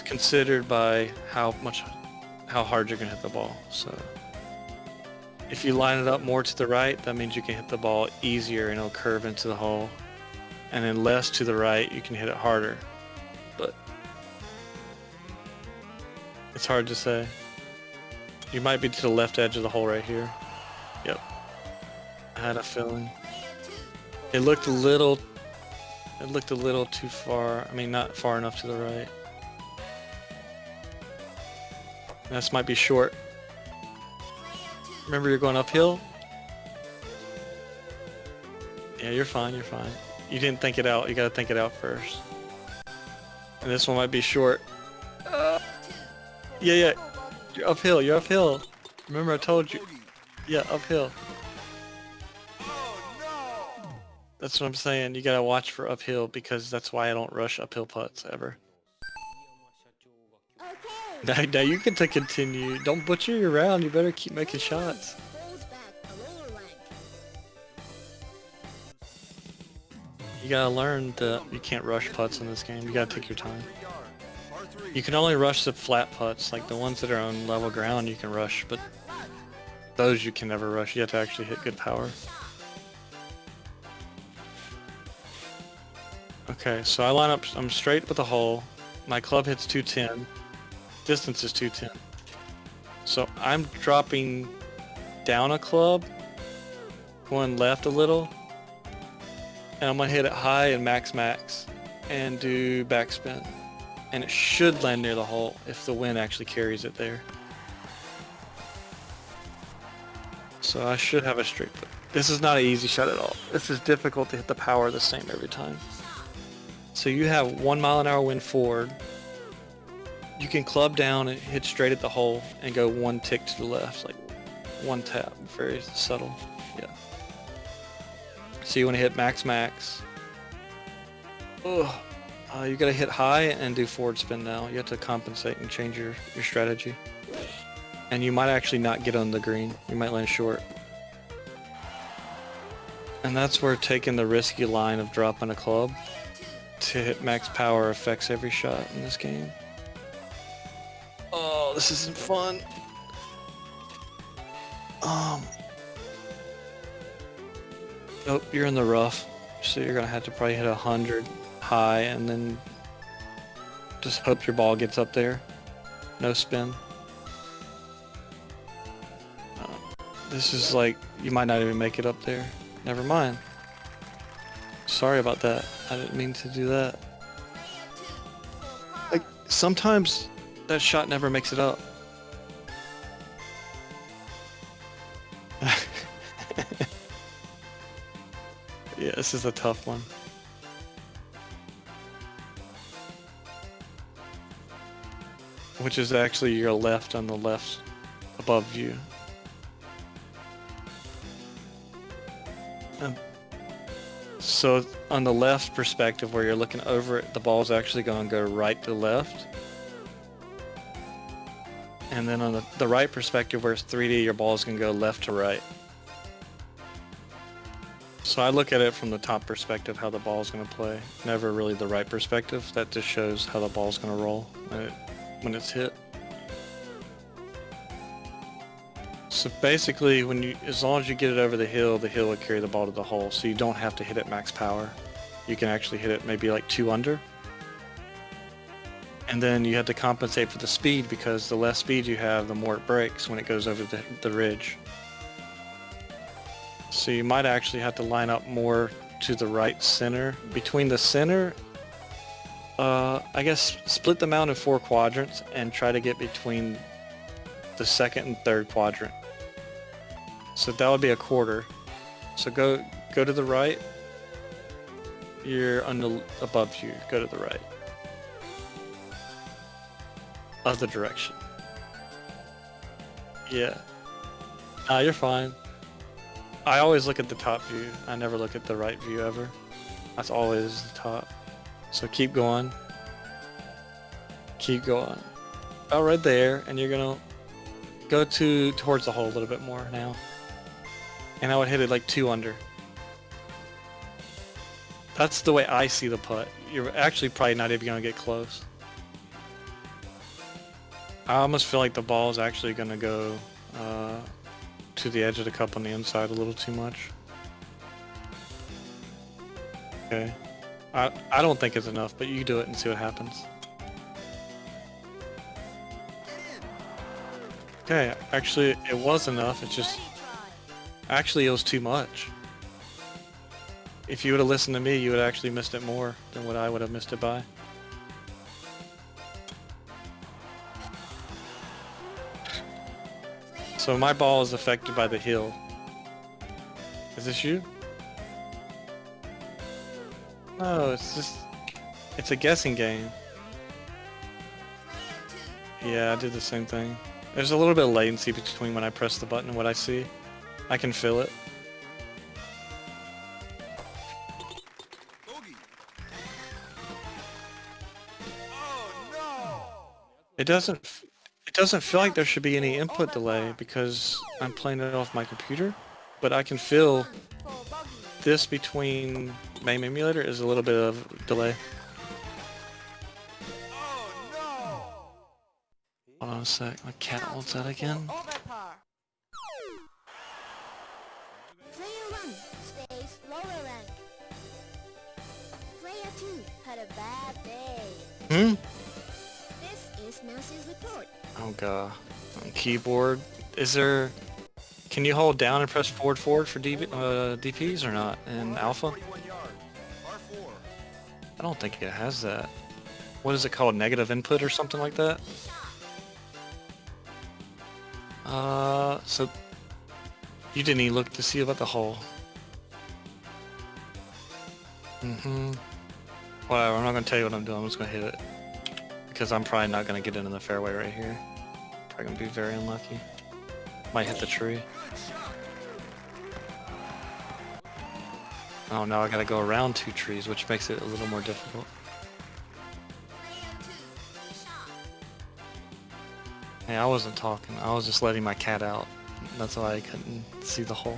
considered by how hard you're going to hit the ball. So if you line it up more to the right, that means you can hit the ball easier and it'll curve into the hole. And then less to the right, you can hit it harder. But it's hard to say. You might be to the left edge of the hole right here. Yep. I had a feeling. It looked a little too far. I mean, not far enough to the right. This might be short. Remember, you're going uphill? Yeah, you're fine, you're fine. You didn't think it out. You gotta think it out first. And this one might be short. Yeah. You're uphill, you're uphill. Remember I told you. Yeah, uphill. That's what I'm saying. You gotta watch for uphill because that's why I don't rush uphill putts ever. Now you can continue. Don't butcher your round. You better keep making shots. You gotta learn that you can't rush putts in this game. You gotta take your time. You can only rush the flat putts, like the ones that are on level ground you can rush, but those you can never rush. You have to actually hit good power. Okay, so I line up, I'm straight with the hole. My club hits 210. Distance is 210. So I'm dropping down a club, going left a little, and I'm gonna hit it high and max and do backspin. And it should land near the hole if the wind actually carries it there. So I should have a straight putt. This is not an easy shot at all. This is difficult to hit the power the same every time. So you have 1 mile an hour wind forward. You can club down and hit straight at the hole and go 1 tick to the left, like 1 tap, very subtle. Yeah. So you want to hit max. Ugh. You gotta hit high and do forward spin now. You have to compensate and change your strategy. And you might actually not get on the green. You might land short. And that's where taking the risky line of dropping a club to hit max power affects every shot in this game. Oh, this isn't fun. Nope, you're in the rough. So you're gonna have to probably hit 100 high and then just hope your ball gets up there. No spin. This is like, you might not even make it up there. Never mind. Sorry about that. I didn't mean to do that. Like, sometimes that shot never makes it up. Yeah, this is a tough one. Which is actually your left on the left above you. So on the left perspective where you're looking over it, the ball's actually going to go right to left. And then on the right perspective where it's 3D, your ball is going to go left to right. So I look at it from the top perspective, how the ball is going to play. Never really the right perspective. That just shows how the ball is going to roll when it's hit. So basically, as long as you get it over the hill will carry the ball to the hole. So you don't have to hit it max power. You can actually hit it maybe like 2 under. And then you have to compensate for the speed, because the less speed you have, the more it breaks when it goes over the ridge. So you might actually have to line up more to the right center. Between the center, I guess split them out in 4 quadrants and try to get between the second and third quadrant. So that would be a quarter. So go to the right. You're above you. Go to the right. Other direction. Yeah. You're fine. I always look at the top view. I never look at the right view ever. That's always the top. So keep going. Keep going. About right there, and you're gonna go towards the hole a little bit more now. And I would hit it like 2 under. That's the way I see the putt. You're actually probably not even gonna get close. I almost feel like the ball is actually gonna go to the edge of the cup on the inside a little too much. Okay. I don't think it's enough, but you do it and see what happens. Okay, actually it was enough. It's just actually it was too much. If you would have listened to me, you would have actually missed it more than what I would have missed it by. So my ball is affected by the hill. Is this you? No, it's a guessing game. Yeah, I did the same thing. There's a little bit of latency between when I press the button and what I see. I can feel it. Bogey. Oh no! It doesn't feel like there should be any input delay because I'm playing it off my computer, but I can feel this between MAME emulator is a little bit of delay. Oh no! Hold on a sec, my cat wants that again. Player 1 stays lower rank. Player 2 had a bad day. This is Nancy's report. Oh god. On keyboard. Can you hold down and press forward for DPs or not in alpha? 41 yards. R4. I don't think it has that. What is it called? Negative input or something like that? So you didn't even look to see about the hole. Whatever, I'm not gonna tell you what I'm doing, I'm just gonna hit it. Because I'm probably not gonna get into the fairway right here. Probably gonna be very unlucky. Might hit the tree. Oh, now I gotta go around 2 trees, which makes it a little more difficult. Hey, I wasn't talking. I was just letting my cat out. That's why I couldn't see the hole.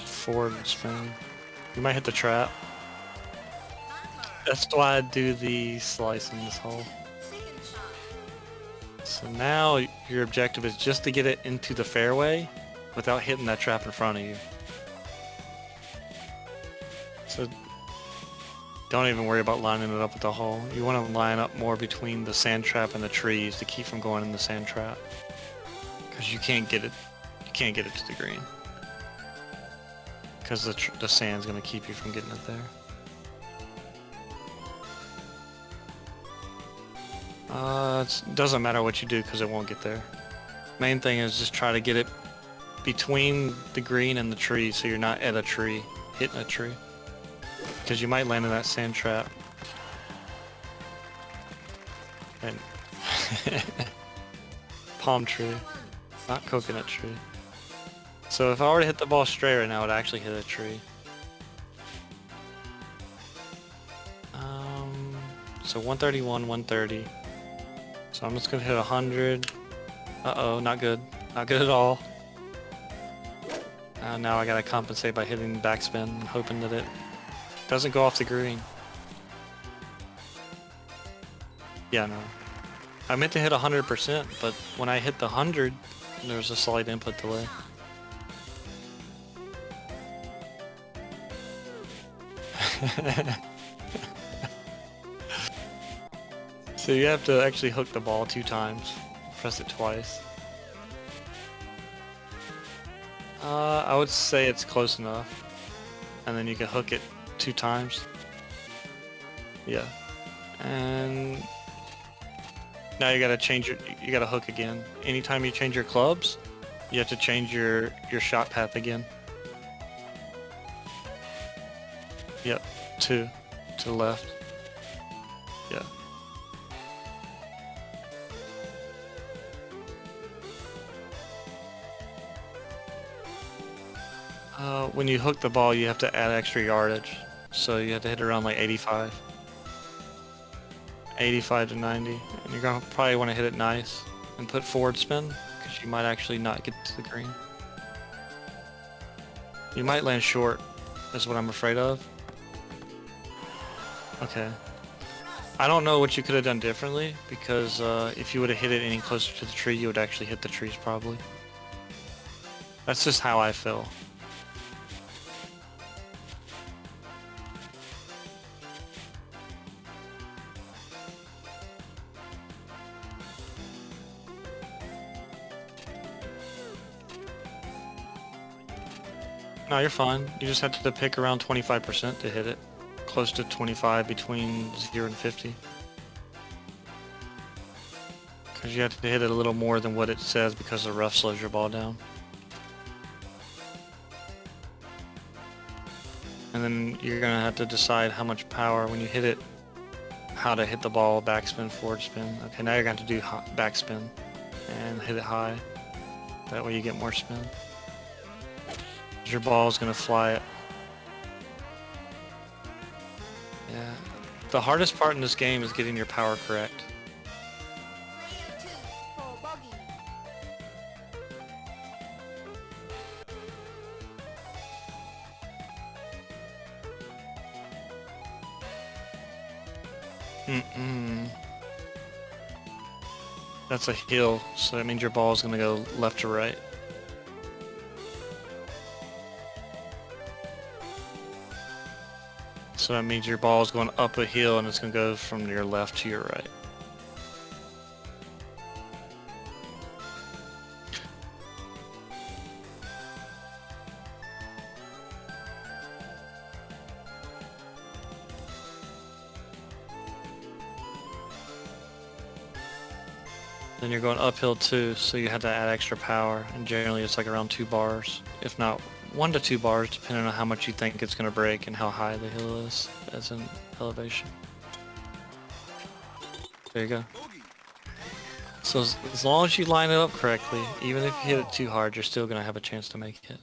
Forward spin. You might hit the trap. That's why I do the slice in this hole. So now your objective is just to get it into the fairway without hitting that trap in front of you. So don't even worry about lining it up with the hole. You want to line up more between the sand trap and the trees to keep from going in the sand trap. Because you can't get it to the green. Because the sand's going to keep you from getting it there. It doesn't matter what you do because it won't get there. Main thing is just try to get it between the green and the tree so you're not at a tree, hitting a tree. Because you might land in that sand trap. And Palm tree, not coconut tree. So if I were to hit the ball straight right now, it would actually hit a tree. So 131, 130. So I'm just gonna hit 100. Uh-oh, not good. Not good at all. Now I gotta compensate by hitting backspin, hoping that it doesn't go off the green. Yeah, no. I meant to hit 100%, but when I hit the 100, there's a slight input delay. So you have to actually hook the ball 2 times. Press it twice. I would say it's close enough. And then you can hook it 2 times. Yeah. And now you gotta change you gotta hook again. Anytime you change your clubs, you have to change your shot path again. Yep, 2 to the left. Yeah. When you hook the ball, you have to add extra yardage. So you have to hit around like 85. 85 to 90. And you're gonna probably want to hit it nice and put forward spin, because you might actually not get to the green. You might land short, is what I'm afraid of. Okay. I don't know what you could have done differently, because if you would have hit it any closer to the tree, you would actually hit the trees probably. That's just how I feel. No, you're fine. You just have to pick around 25% to hit it. Close to 25 between 0 and 50. Because you have to hit it a little more than what it says, because the rough slows your ball down. And then you're going to have to decide how much power when you hit it, how to hit the ball, backspin, forward spin. Okay, now you're going to have to do backspin and hit it high. That way you get more spin. Your ball is going to fly it. Yeah. The hardest part in this game is getting your power correct. Player 2 for bogey. That's a hill, so that means your ball is going to go left to right. So that means your ball is going up a hill and it's going to go from your left to your right. Then you're going uphill too, so you have to add extra power, and generally it's like around 2 bars, if not 1 to 2 bars, depending on how much you think it's going to break and how high the hill is as an elevation. There you go. So as long as you line it up correctly, even if you hit it too hard, you're still going to have a chance to make it.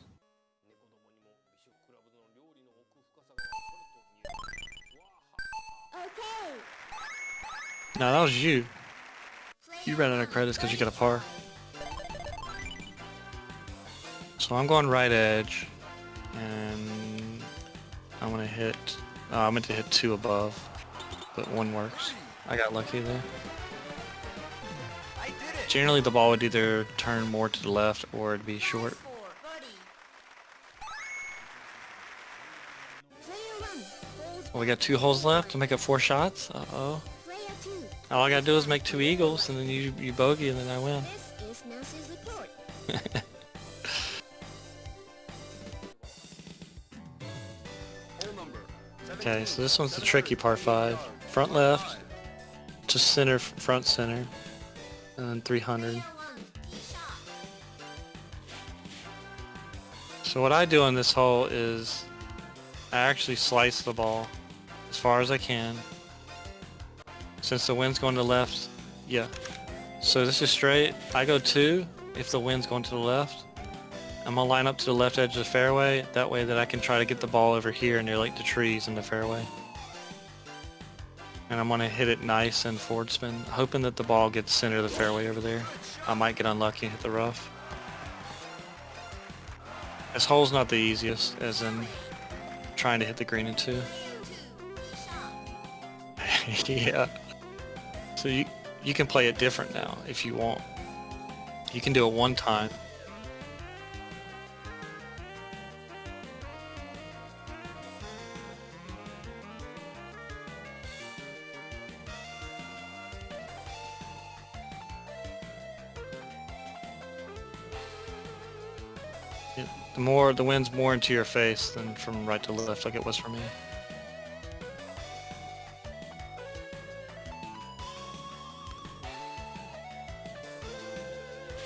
Okay. No, that was you. You Player ran out of 1 credits because you got a 34. par. So I'm going right edge, and I'm gonna hit. I meant to hit 2 above, but 1 works. I got lucky there. I did it. Generally, the ball would either turn more to the left or it'd be short. For birdie. Player 1 falls. Well, we got 2 holes left to make up 4 shots. Uh-oh. Player 2. All I gotta do is make 2 eagles, and then you bogey, and then I win. This is Nancy's report. Hole number Okay, so this one's the tricky par 5. Front left to center, front center, and then 300. Player 1 tee shot. So what I do on this hole is I actually slice the ball as far as I can. Since the wind's going to the left, yeah. So this is straight. I go 2 if the wind's going to the left. I'm gonna line up to the left edge of the fairway. That way that I can try to get the ball over here near like the trees in the fairway. And I'm gonna hit it nice and forward spin, hoping that the ball gets center of the fairway over there. I might get unlucky and hit the rough. This hole's not the easiest, as in trying to hit the green in 2. Yeah. So you can play it different now if you want. You can do it one time. The wind's more into your face than from right to left like it was for me.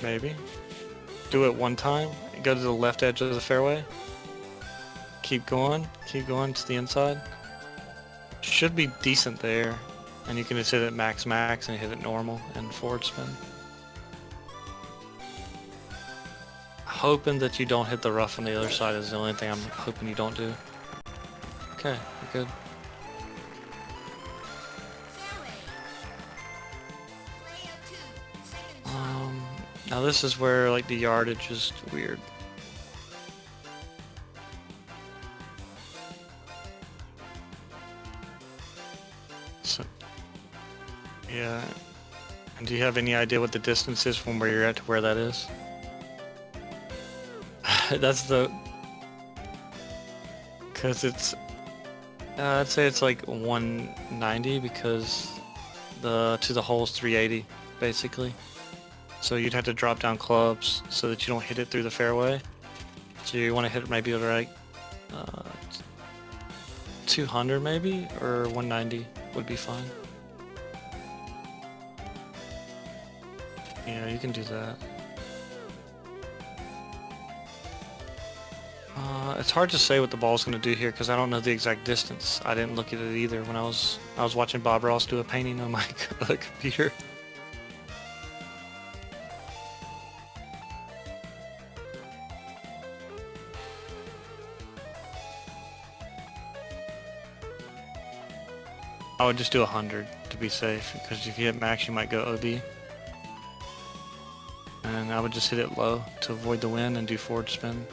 Maybe. Do it one time, go to the left edge of the fairway. Keep going to the inside. Should be decent there. And you can just hit it max and hit it normal and forward spin. Hoping that you don't hit the rough on the other side is the only thing I'm hoping you don't do. Okay, you're good. Now this is where like the yardage is weird. So, yeah. And do you have any idea what the distance is from where you're at to where that is? That's the... Because it's... I'd say it's like 190 because to the hole is 380, basically. So you'd have to drop down clubs so that you don't hit it through the fairway. So you want to hit it maybe like 200 maybe, or 190 would be fine. Yeah, you can do that. It's hard to say what the ball's going to do here because I don't know the exact distance. I didn't look at it either when I was watching Bob Ross do a painting on my computer. I would just do 100 to be safe, because if you hit max you might go OB. And I would just hit it low to avoid the wind and do forward spin.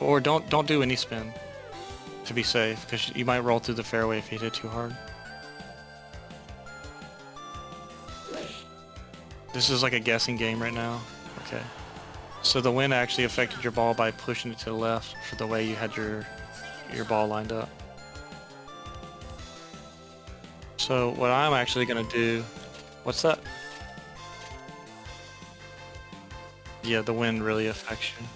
Or don't do any spin to be safe, because you might roll through the fairway if you hit it too hard. This is like a guessing game right now. Okay. So the wind actually affected your ball by pushing it to the left for the way you had your ball lined up. So what I'm actually going to do... What's that? Yeah, the wind really affects you.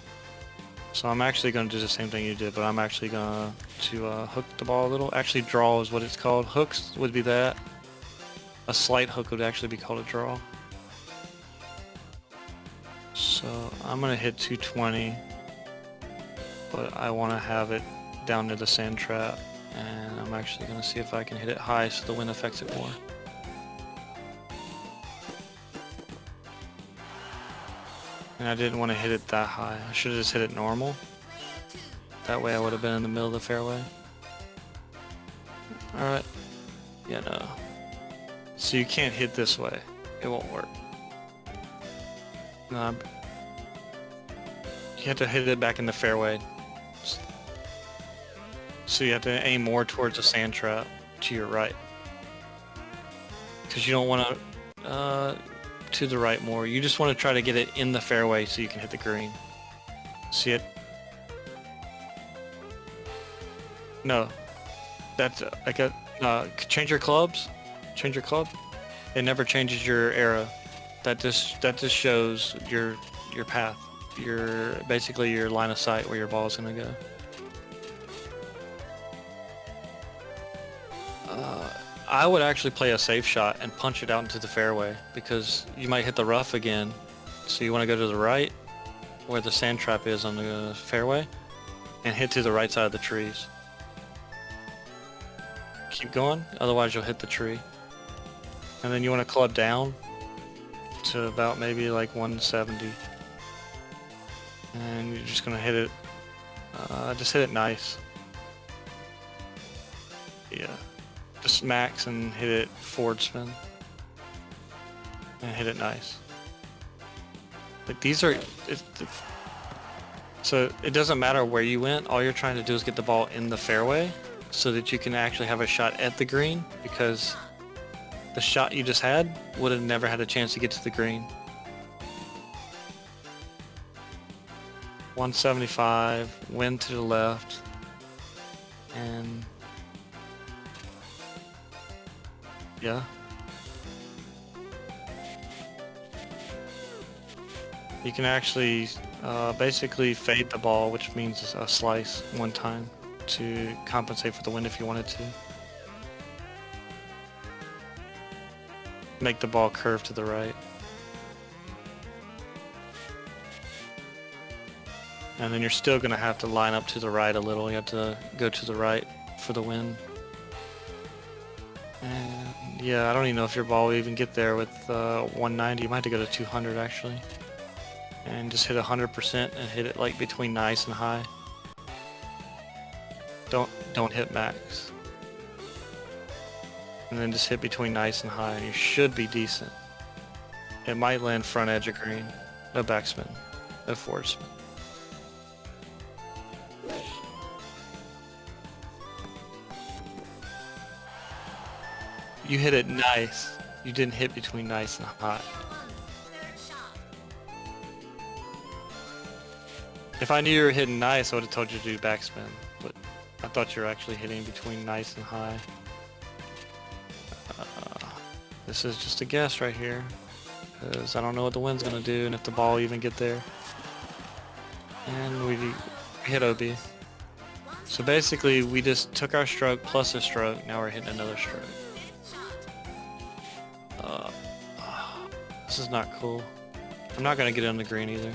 So I'm actually going to do the same thing you did, but I'm actually going to hook the ball a little. Actually, draw is what it's called. Hooks would be that. A slight hook would actually be called a draw. So I'm going to hit 220, but I want to have it down near the sand trap. And I'm actually going to see if I can hit it high so the wind affects it more. And I didn't want to hit it that high. I should have just hit it normal. That way I would have been in the middle of the fairway. Alright. Yeah, no. So you can't hit this way. It won't work. No, you have to hit it back in the fairway. So you have to aim more towards the sand trap to your right. Because you don't want to the right more. You just want to try to get it in the fairway so you can hit the green. See it? No. That's like a... change your clubs. Change your club. It never changes your arrow. That just shows your path. Basically your line of sight where your ball is going to go. I would actually play a safe shot and punch it out into the fairway, because you might hit the rough again. So you want to go to the right where the sand trap is on the fairway and hit to the right side of the trees. Keep going, otherwise you'll hit the tree. And then you want to club down to about maybe like 170. And you're just gonna hit it, just hit it nice. Yeah, just max and hit it forward spin. And hit it nice. Like these are, so it doesn't matter where you went, all you're trying to do is get the ball in the fairway so that you can actually have a shot at the green, because the shot you just had would have never had a chance to get to the green. 175, wind to the left, and yeah. You can actually basically fade the ball, which means a slice one time to compensate for the wind if you wanted to. Make the ball curve to the right. And then you're still going to have to line up to the right a little. You have to go to the right for the wind. And yeah, I don't even know if your ball will even get there with 190. You might have to go to 200 actually. And just hit 100% and hit it like between nice and high. Don't hit max. And then just hit between nice and high and you should be decent. It might land front edge of green. No backspin. No forward spin. You hit it nice. You didn't hit between nice and high. If I knew you were hitting nice, I would have told you to do backspin. But I thought you were actually hitting between nice and high. This is just a guess right here, because I don't know what the wind's gonna do and if the ball will even get there. And we hit OB. So basically, we just took our stroke plus a stroke. Now we're hitting another stroke. This is not cool. I'm not gonna get on the green either.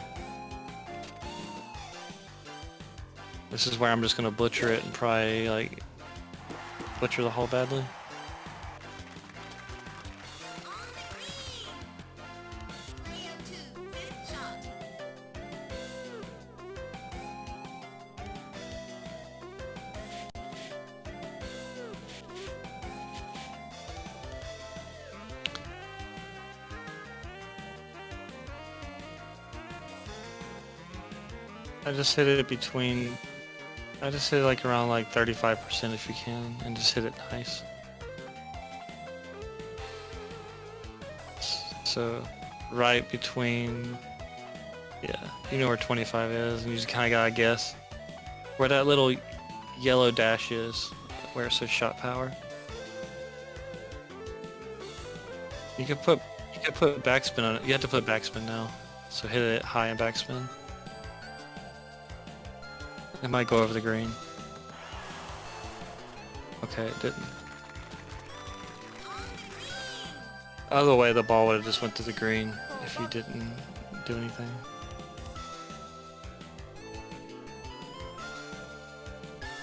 This is where I'm just gonna butcher it and probably like butcher the hole badly. I just hit it between, I just hit it like around like 35% if you can, and just hit it nice. So right between, yeah, you know where 25 is, and you just kind of gotta guess where that little yellow dash is, where it says shot power. You could put backspin on it. You have to put backspin now, so hit it high and backspin. It might go over the green. Okay, it didn't. Other way, the ball would have just went to the green if you didn't do anything.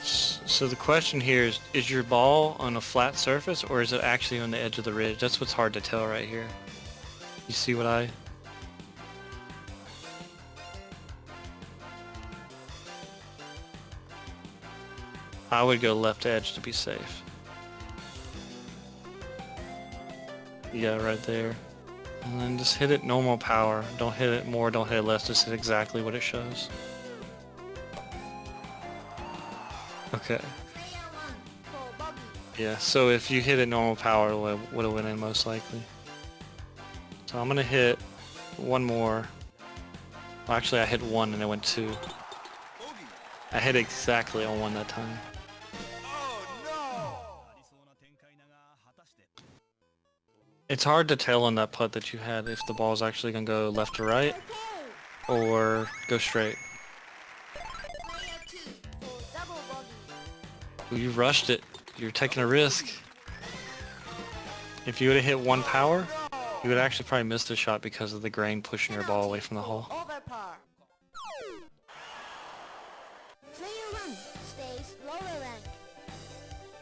So the question here is your ball on a flat surface or is it actually on the edge of the ridge? That's what's hard to tell right here. You see what I would go left edge to be safe. Yeah, right there. And then just hit it normal power. Don't hit it more, don't hit it less, just hit exactly what it shows. Okay. Yeah, so if you hit it normal power, it would have went in most likely. So I'm gonna hit one more. Well, actually I hit one and it went two. I hit exactly on one that time. It's hard to tell on that putt that you had if the ball's actually gonna go left to right or go straight. Ooh, you rushed it. You're taking a risk. If you would have hit one power, you would actually probably miss the shot because of the grain pushing your ball away from the hole.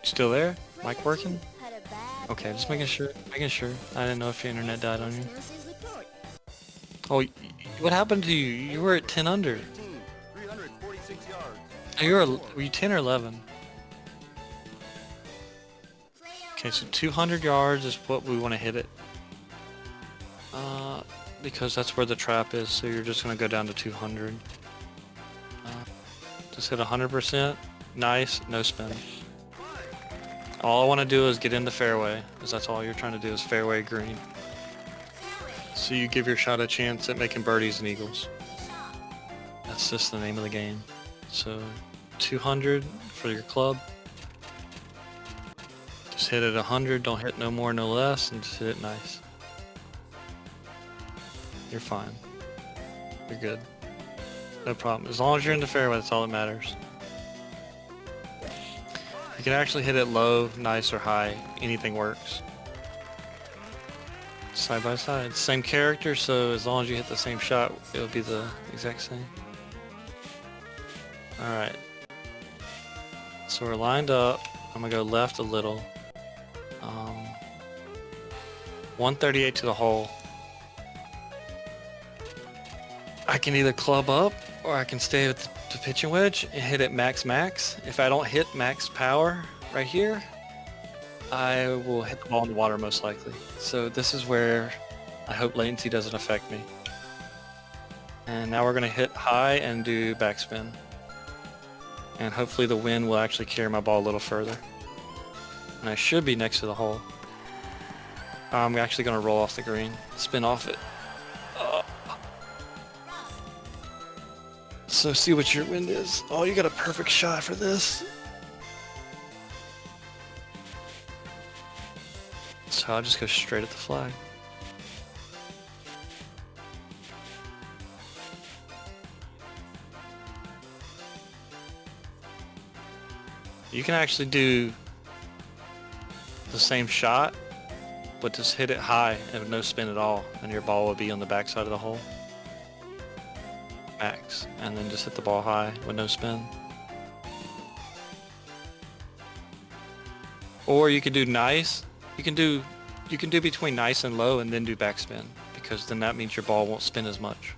Still there? Mic working? Okay, just making sure. I didn't know if your internet died on you. Oh, what happened to you? You were at 10 under. 18, 346 yards. Oh, were you 10 or 11? Okay, so 200 yards is what we want to hit it. Because that's where the trap is, so you're just going to go down to 200. Just hit 100%. Nice, no spin. All I want to do is get in the fairway, because that's all you're trying to do is fairway green. So you give your shot a chance at making birdies and eagles. That's just the name of the game. So 200 for your club. Just hit it 100, don't hit no more, no less, and just hit it nice. You're fine. You're good. No problem. As long as you're in the fairway, that's all that matters. You can actually hit it low, nice, or high. Anything works. Side by side. Same character, so as long as you hit the same shot, it'll be the exact same. Alright. So we're lined up. I'm gonna go left a little. 138 to the hole. I can either club up or I can stay with the pitching wedge and hit it max. If I don't hit max power right here, I will hit the ball in the water most likely. So this is where I hope latency doesn't affect me. And now we're going to hit high and do backspin. And hopefully the wind will actually carry my ball a little further. And I should be next to the hole. I'm actually going to roll off the green, spin off it. So see what your wind is. Oh, you got a perfect shot for this. So I'll just go straight at the flag. You can actually do the same shot, but just hit it high and no spin at all, and your ball will be on the backside of the hole. Max, and then just hit the ball high with no spin. Or you could do nice. You can do between nice and low and then do backspin, because then that means your ball won't spin as much.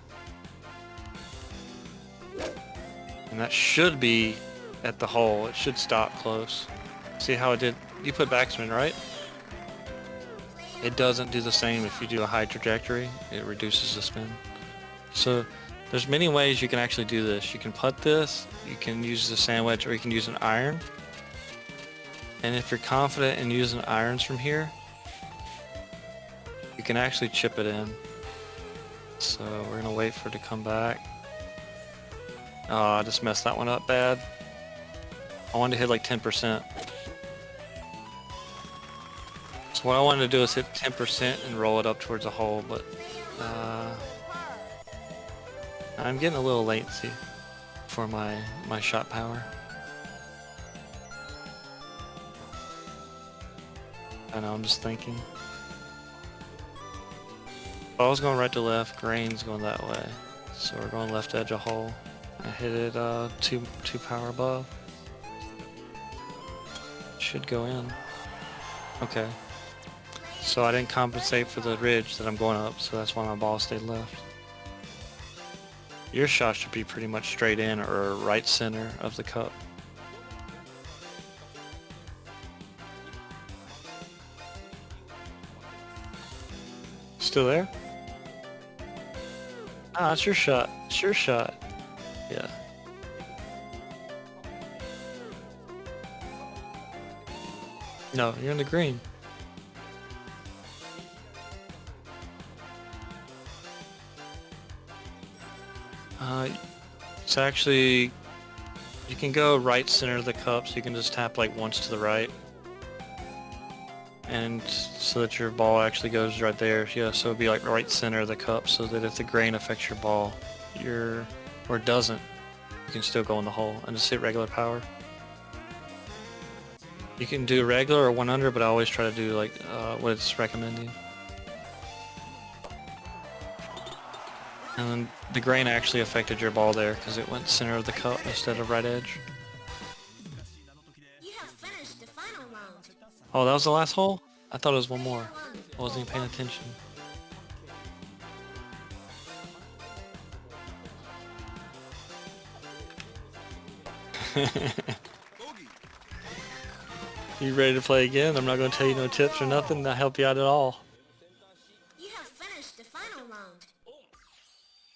And that should be at the hole. It should stop close. See how it did? You put backspin, right? It doesn't do the same if you do a high trajectory. It reduces the spin. So there's many ways you can actually do this. You can putt this, you can use the sand wedge, or you can use an iron. And if you're confident in using irons from here, you can actually chip it in. So we're gonna wait for it to come back. Oh, I just messed that one up bad. I wanted to hit like 10%. So what I wanted to do is hit 10% and roll it up towards the hole, but I'm getting a little latency for my shot power. I know, I'm just thinking. Ball's going right to left, grain's going that way. So we're going left edge of hole. I hit it two power above. Should go in. Okay. So I didn't compensate for the ridge that I'm going up, so that's why my ball stayed left. Your shot should be pretty much straight in or right center of the cup. Still there? Ah, it's your shot. It's your shot. Yeah. No, you're in the green. It's actually, you can go right center of the cup, so you can just tap like once to the right. And so that your ball actually goes right there. Yeah, so it'd be like right center of the cup, so that if the grain affects your ball, or it doesn't, you can still go in the hole and just hit regular power. You can do regular or 1 under, but I always try to do like what it's recommending. And then the grain actually affected your ball there because it went center of the cup instead of right edge. You have finished the final round. Oh, that was the last hole? I thought it was one more. I wasn't even paying attention. Bogey. You ready to play again? I'm not going to tell you no tips or nothing. Not help you out at all. You have finished the final round.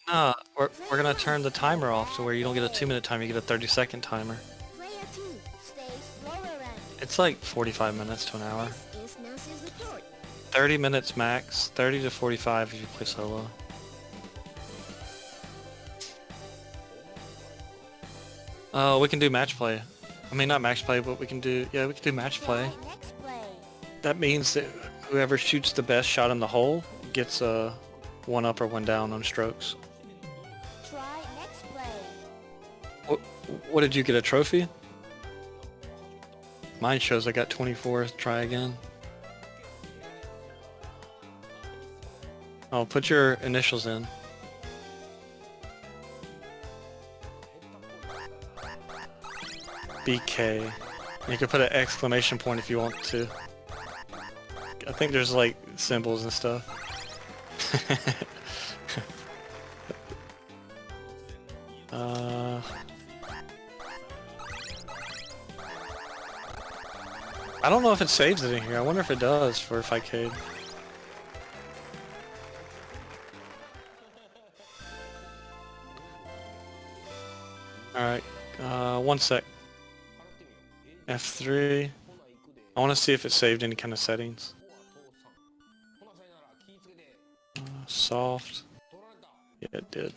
Nah, we're going to turn the timer off to where you don't get a 2-minute timer, you get a 30-second timer. Player 2 stays lower rank. It's like 45 minutes to an hour. This is Nancy's report. 30 minutes max, 30 to 45 if you play solo. We can do match play. I mean, not match play, but we can do match play. Try next play. That means that whoever shoots the best shot in the hole gets a 1 up or 1 down on strokes. Try next play. What did you get, a trophy? Mine shows I got 24, try again. Oh, put your initials in. BK. You can put an exclamation point if you want to. I think there's like symbols and stuff. I don't know if it saves it in here. I wonder if it does for if I cade. Alright, 1 sec. F3. I want to see if it saved any kind of settings. Soft. Yeah, it did.